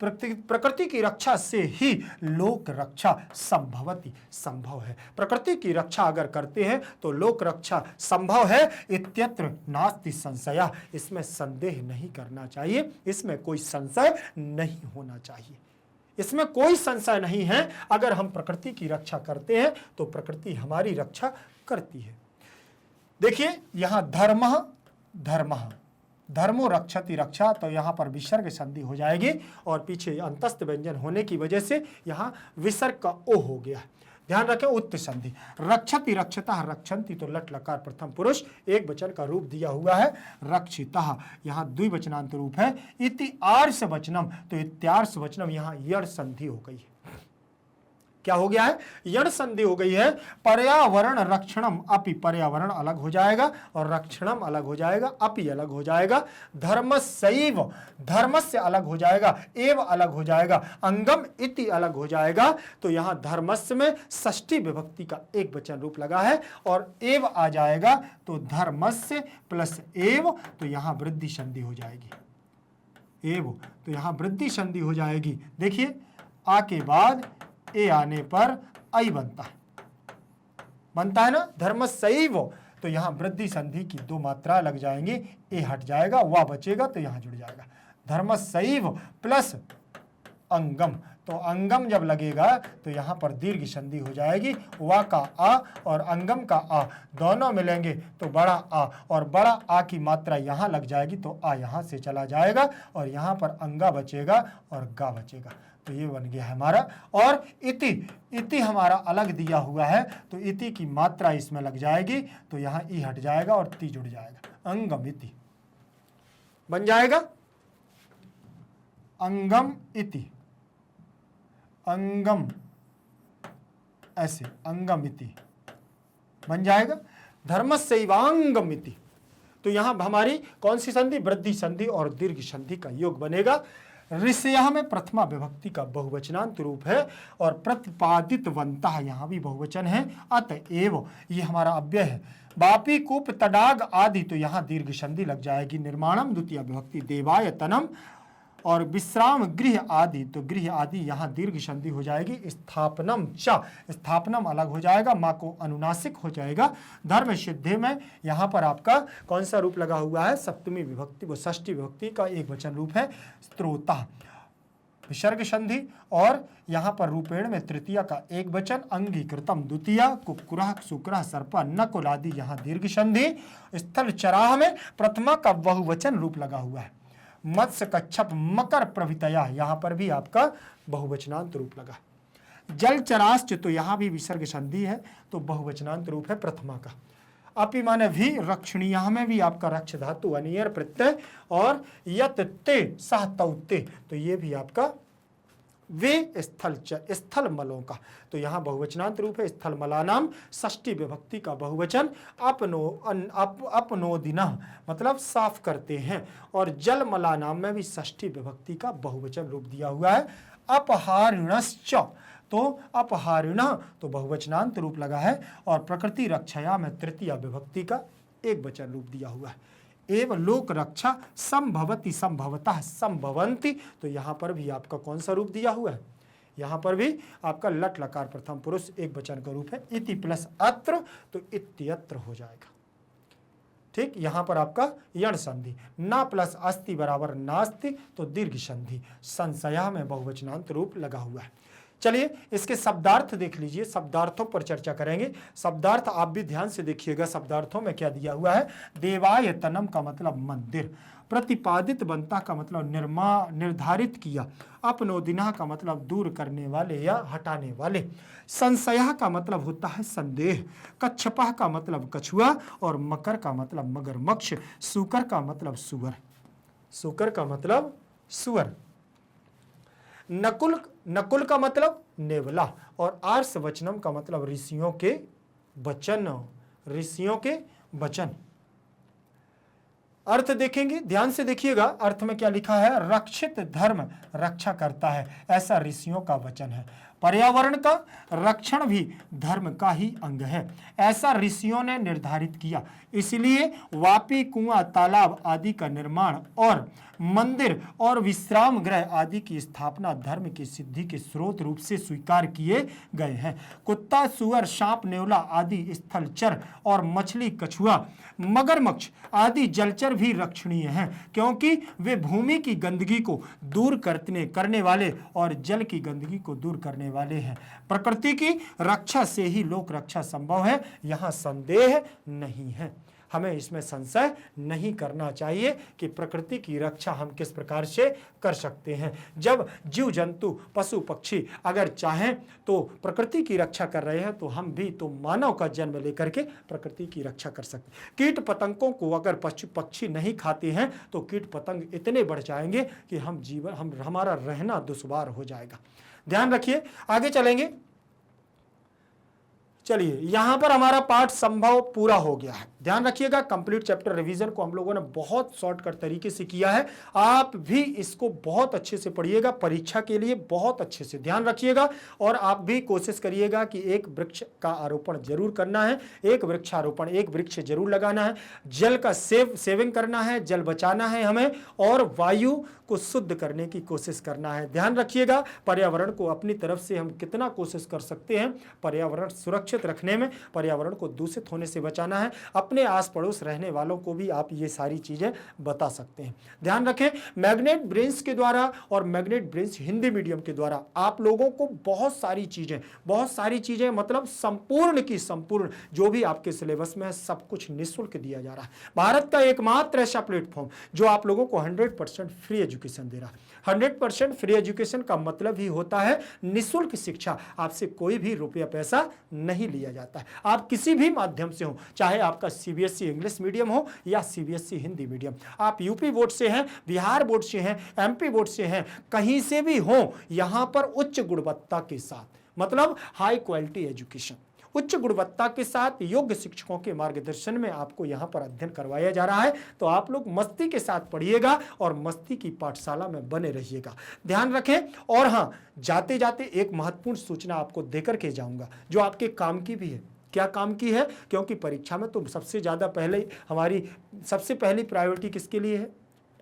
प्रकृति की रक्षा से ही लोक रक्षा संभवती, संभव है। प्रकृति की रक्षा अगर करते हैं तो लोक रक्षा संभव है। इत्यत्र नास्ति संशय, इसमें संदेह नहीं करना चाहिए, इसमें कोई संशय नहीं होना चाहिए, इसमें कोई संशय नहीं है। अगर हम प्रकृति की रक्षा करते हैं तो प्रकृति हमारी रक्षा करती है। देखिए यहां धर्मः, धर्मः, धर्मो रक्षति रक्षा, तो यहाँ पर विसर्ग संधि हो जाएगी और पीछे अंतस्थ व्यंजन होने की वजह से यहाँ विसर्ग का ओ हो गया। ध्यान रखें, उत्त संधि। रक्षति रक्षतः रक्षन्ति, तो लट लकार प्रथम पुरुष एक वचन का रूप दिया हुआ है। रक्षितः यहाँ द्विवचनांत रूप है। इति आर्ष वचनम, तो इत्यार्ष वचनम, यहाँ यड़ संधि हो गई है। क्या हो गया है? यण संधि हो गई है। पर्यावरण रक्षणम, अपि, पर्यावरण अलग हो जाएगा और रक्षणम अलग हो जाएगा, अपि अलग हो जाएगा। धर्मस्यैव, धर्म से अलग हो जाएगा, एव अलग हो जाएगा, अंगम इति अलग हो जाएगा। तो यहां धर्मस्य में षष्ठी विभक्ति का एक वचन रूप लगा है और एव आ जाएगा, तो धर्मस्य प्लस एव, तो यहां वृद्धि संधि हो जाएगी। एव, तो यहां वृद्धि संधि हो जाएगी। देखिए आ के बाद ए आने पर आई बनता है ना, धर्मस्यैव, तो यहां वृद्धि संधि की दो मात्रा लग जाएंगी, ए हट जाएगा, वा बचेगा, तो यहां जुड़ जाएगा। धर्मस्यैव प्लस अंगम, तो अंगम जब लगेगा तो यहां पर दीर्घ संधि हो जाएगी। वा का आ और अंगम का आ दोनों मिलेंगे तो बड़ा आ, और बड़ा आ की मात्रा यहां लग जाएगी, तो आ यहां से चला जाएगा और यहां पर अंगा बचेगा और गा बचेगा। तो ये बन गया है हमारा। और इति, इति हमारा अलग दिया हुआ है, तो इति की मात्रा इसमें लग जाएगी, तो यहाँ ई हट जाएगा और ती जुड़ जाएगा। अंगम इति बन जाएगा। अंगम इति, अंगम, ऐसे अंगम इति बन जाएगा। धर्मस्यैवांगम इति, तो यहां हमारी कौन सी संधि? वृद्धि संधि और दीर्घ संधि का योग बनेगा। ऋषयः में प्रथमा विभक्ति का बहुवचनांत रूप है और प्रतिपादितवन्तः यहाँ भी बहुवचन है। अतएव ये हमारा अव्यय है। वापी कूप तडाग आदि, तो यहाँ दीर्घ संधि लग जाएगी। निर्माणम द्वितीय विभक्ति, देवायतनम और विश्राम गृह आदि, तो गृह आदि यहाँ दीर्घ संधि हो जाएगी। स्थापनम च, स्थापनम अलग हो जाएगा, माँ को अनुनासिक हो जाएगा। धर्म सिद्धि में यहाँ पर आपका कौन सा रूप लगा हुआ है? सप्तमी विभक्ति, वो षष्ठी विभक्ति का एक वचन रूप है। स्त्रोता, विसर्ग संधि, और यहाँ पर रूपेण में तृतीया का एक वचन, अंगीकृतम द्वितीया, कुक्कुरः सुक्रः सर्पः नकुल आदि यहाँ दीर्घ संधि। स्थल चराह में प्रथमा का बहुवचन रूप लगा हुआ है। मत्स्य कच्छप मकर प्रभृतया, यहाँ पर भी आपका बहुवचनांत रूप लगा। जल चराश्च, तो यहाँ भी विसर्ग संधि है, तो बहुवचनांत रूप है प्रथमा का। अपि माने भी, रक्षणीय में भी आपका रक्ष धातु अनियर प्रत्यय, और यत ते सह तौते, तो ये भी आपका वे स्थल मलों का, तो यहाँ बहुवचनांत रूप है। स्थल मलानाम षष्ठी विभक्ति का बहुवचन, अपनोदिना मतलब साफ करते हैं, और जल मलानाम में भी षष्ठी विभक्ति का बहुवचन रूप दिया हुआ है। अपहारिणश्च, तो अपहारिण तो बहुवचनांत रूप लगा है, और प्रकृति रक्षया में तृतीय विभक्ति का एक वचन रूप दिया हुआ है। एवं लोक रक्षा संभवती संभवतः संभवंती, तो यहाँ पर भी आपका कौन सा रूप दिया हुआ है? यहाँ पर भी आपका लट लकार प्रथम पुरुष एक वचन का रूप है। इति प्लस अत्र, तो इत्यत्र हो जाएगा। ठीक, यहाँ पर आपका यण संधि, ना प्लस अस्ति बराबर नास्ति, तो दीर्घ संधि। संशया में बहुवचनांत रूप लगा हुआ है। चलिए इसके शब्दार्थ देख लीजिए, शब्दार्थों पर चर्चा करेंगे। शब्दार्थ आप भी ध्यान से देखिएगा, शब्दार्थों में क्या दिया हुआ है। देवायतनम का मतलब मंदिर, प्रतिपादित बनता का मतलब निर्धारित किया, अपनोदिना का मतलब दूर करने वाले या हटाने वाले, संशय का मतलब होता है संदेह, कच्छपा का मतलब कछुआ, और मकर का मतलब मगरमच्छ, सूकर का मतलब सुअर, सूकर का मतलब सुअर, नकुल का मतलब नेवला, और आर्ष वचनम का मतलब ऋषियों के वचन, ऋषियों के वचन। अर्थ देखेंगे, ध्यान से देखिएगा, अर्थ में क्या लिखा है। रक्षित धर्म रक्षा करता है, ऐसा ऋषियों का वचन है। पर्यावरण का रक्षण भी धर्म का ही अंग है, ऐसा ऋषियों ने निर्धारित किया। इसलिए वापी, कुआं, तालाब आदि का निर्माण और मंदिर और विश्राम गृह आदि की स्थापना धर्म की सिद्धि के स्रोत रूप से स्वीकार किए गए हैं। कुत्ता, सुअर, सांप, नेवला आदि स्थलचर और मछली, कछुआ, मगरमच्छ आदि जलचर भी रक्षणीय हैं, क्योंकि वे भूमि की गंदगी को दूर करने वाले और जल की गंदगी को दूर करने वाले हैं। प्रकृति की रक्षा से ही लोक रक्षा संभव है, यहाँ संदेह नहीं है। हमें इसमें संशय नहीं करना चाहिए कि प्रकृति की रक्षा हम किस प्रकार से कर सकते हैं। जब जीव जंतु, पशु पक्षी अगर चाहें तो प्रकृति की रक्षा कर रहे हैं, तो हम भी तो मानव का जन्म लेकर के प्रकृति की रक्षा कर सकते हैं। कीट पतंगों को अगर पशु पक्षी नहीं खाते हैं तो कीट पतंग इतने बढ़ जाएंगे कि हमारा रहना दुश्वार हो जाएगा। ध्यान रखिए, आगे चलेंगे। चलिए यहां पर हमारा पाठ संभव पूरा हो गया है। ध्यान रखिएगा, कंप्लीट चैप्टर रिवीजन को हम लोगों ने बहुत शॉर्टकट तरीके से किया है। आप भी इसको बहुत अच्छे से पढ़िएगा, परीक्षा के लिए बहुत अच्छे से ध्यान रखिएगा, और आप भी कोशिश करिएगा कि एक वृक्ष का आरोपण जरूर करना है, एक वृक्षारोपण, एक वृक्ष जरूर लगाना है, जल का सेविंग करना है, जल बचाना है हमें, और वायु को शुद्ध करने की कोशिश करना है। ध्यान रखिएगा, पर्यावरण को अपनी तरफ से हम कितना कोशिश कर सकते हैं पर्यावरण सुरक्षित रखने में, पर्यावरण को दूषित होने से बचाना है। अपने आस पड़ोस रहने वालों को भी आप ये सारी चीजें बता सकते हैं। ध्यान रखें, मैग्नेट ब्रेन्स के द्वारा और मैग्नेट ब्रेन्स हिंदी मीडियम के द्वारा आप लोगों को बहुत सारी चीजें मतलब संपूर्ण की संपूर्ण जो भी आपके सिलेबस में है सब कुछ निःशुल्क दिया जा रहा है। भारत का एकमात्र ऐसा प्लेटफॉर्म जो आप लोगों को 100% फ्री एजुकेशन दे रहा है। 100% फ्री एजुकेशन का मतलब ही होता है निःशुल्क शिक्षा, आपसे कोई भी रुपया पैसा नहीं लिया जाता है। आप किसी भी माध्यम से हो, चाहे आपका सीबीएसई इंग्लिश मीडियम हो या सीबीएसई हिंदी मीडियम, आप यूपी बोर्ड से हैं, बिहार बोर्ड से हैं, एमपी बोर्ड से हैं, कहीं से भी हो, यहां पर उच्च गुणवत्ता के साथ मतलब हाई क्वालिटी एजुकेशन, उच्च गुणवत्ता के साथ योग्य शिक्षकों के मार्गदर्शन में आपको यहाँ पर अध्ययन करवाया जा रहा है। तो आप लोग मस्ती के साथ पढ़िएगा और मस्ती की पाठशाला में बने रहिएगा। ध्यान रखें, और हाँ, जाते जाते एक महत्वपूर्ण सूचना आपको देकर के जाऊंगा जो आपके काम की भी है। क्या काम की है? क्योंकि परीक्षा में तो सबसे ज़्यादा पहले हमारी सबसे पहली प्रायोरिटी किसके लिए है?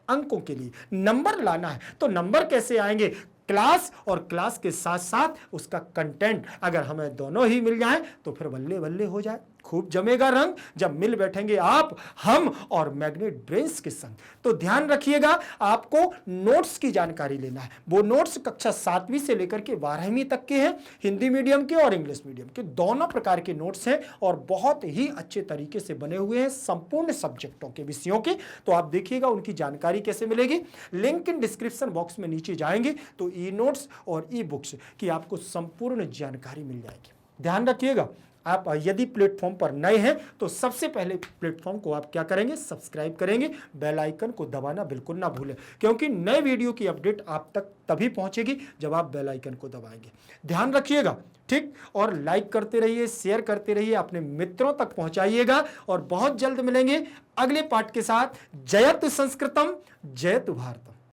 अंकों के लिए। नंबर लाना है। तो नंबर कैसे आएंगे? क्लास और क्लास के साथ साथ उसका कंटेंट, अगर हमें दोनों ही मिल जाए तो फिर बल्ले बल्ले हो जाए। खूब जमेगा रंग जब मिल बैठेंगे आप, हम और मैग्नेट ब्रेन्स के संग। तो ध्यान रखिएगा, आपको नोट्स की जानकारी लेना है। वो नोट्स कक्षा 7वीं से लेकर के 12वीं तक के हैं, हिंदी मीडियम के और इंग्लिश मीडियम के दोनों प्रकार के नोट्स हैं और बहुत ही अच्छे तरीके से बने हुए हैं संपूर्ण सब्जेक्टों के, विषयों के। तो आप देखिएगा उनकी जानकारी कैसे मिलेगी। लिंक इन डिस्क्रिप्शन बॉक्स में नीचे जाएंगे तो ई नोट्स और ई बुक्स की आपको संपूर्ण जानकारी मिल जाएगी। ध्यान रखिएगा, आप यदि प्लेटफॉर्म पर नए हैं तो सबसे पहले प्लेटफॉर्म को आप क्या करेंगे, सब्सक्राइब करेंगे, बेल आइकन को दबाना बिल्कुल ना भूलें, क्योंकि नए वीडियो की अपडेट आप तक तभी पहुंचेगी जब आप बेल आइकन को दबाएंगे। ध्यान रखिएगा, ठीक। और लाइक करते रहिए, शेयर करते रहिए, अपने मित्रों तक पहुंचाइएगा और बहुत जल्द मिलेंगे अगले पाठ के साथ। जयतु संस्कृतम, जयतु भारतम।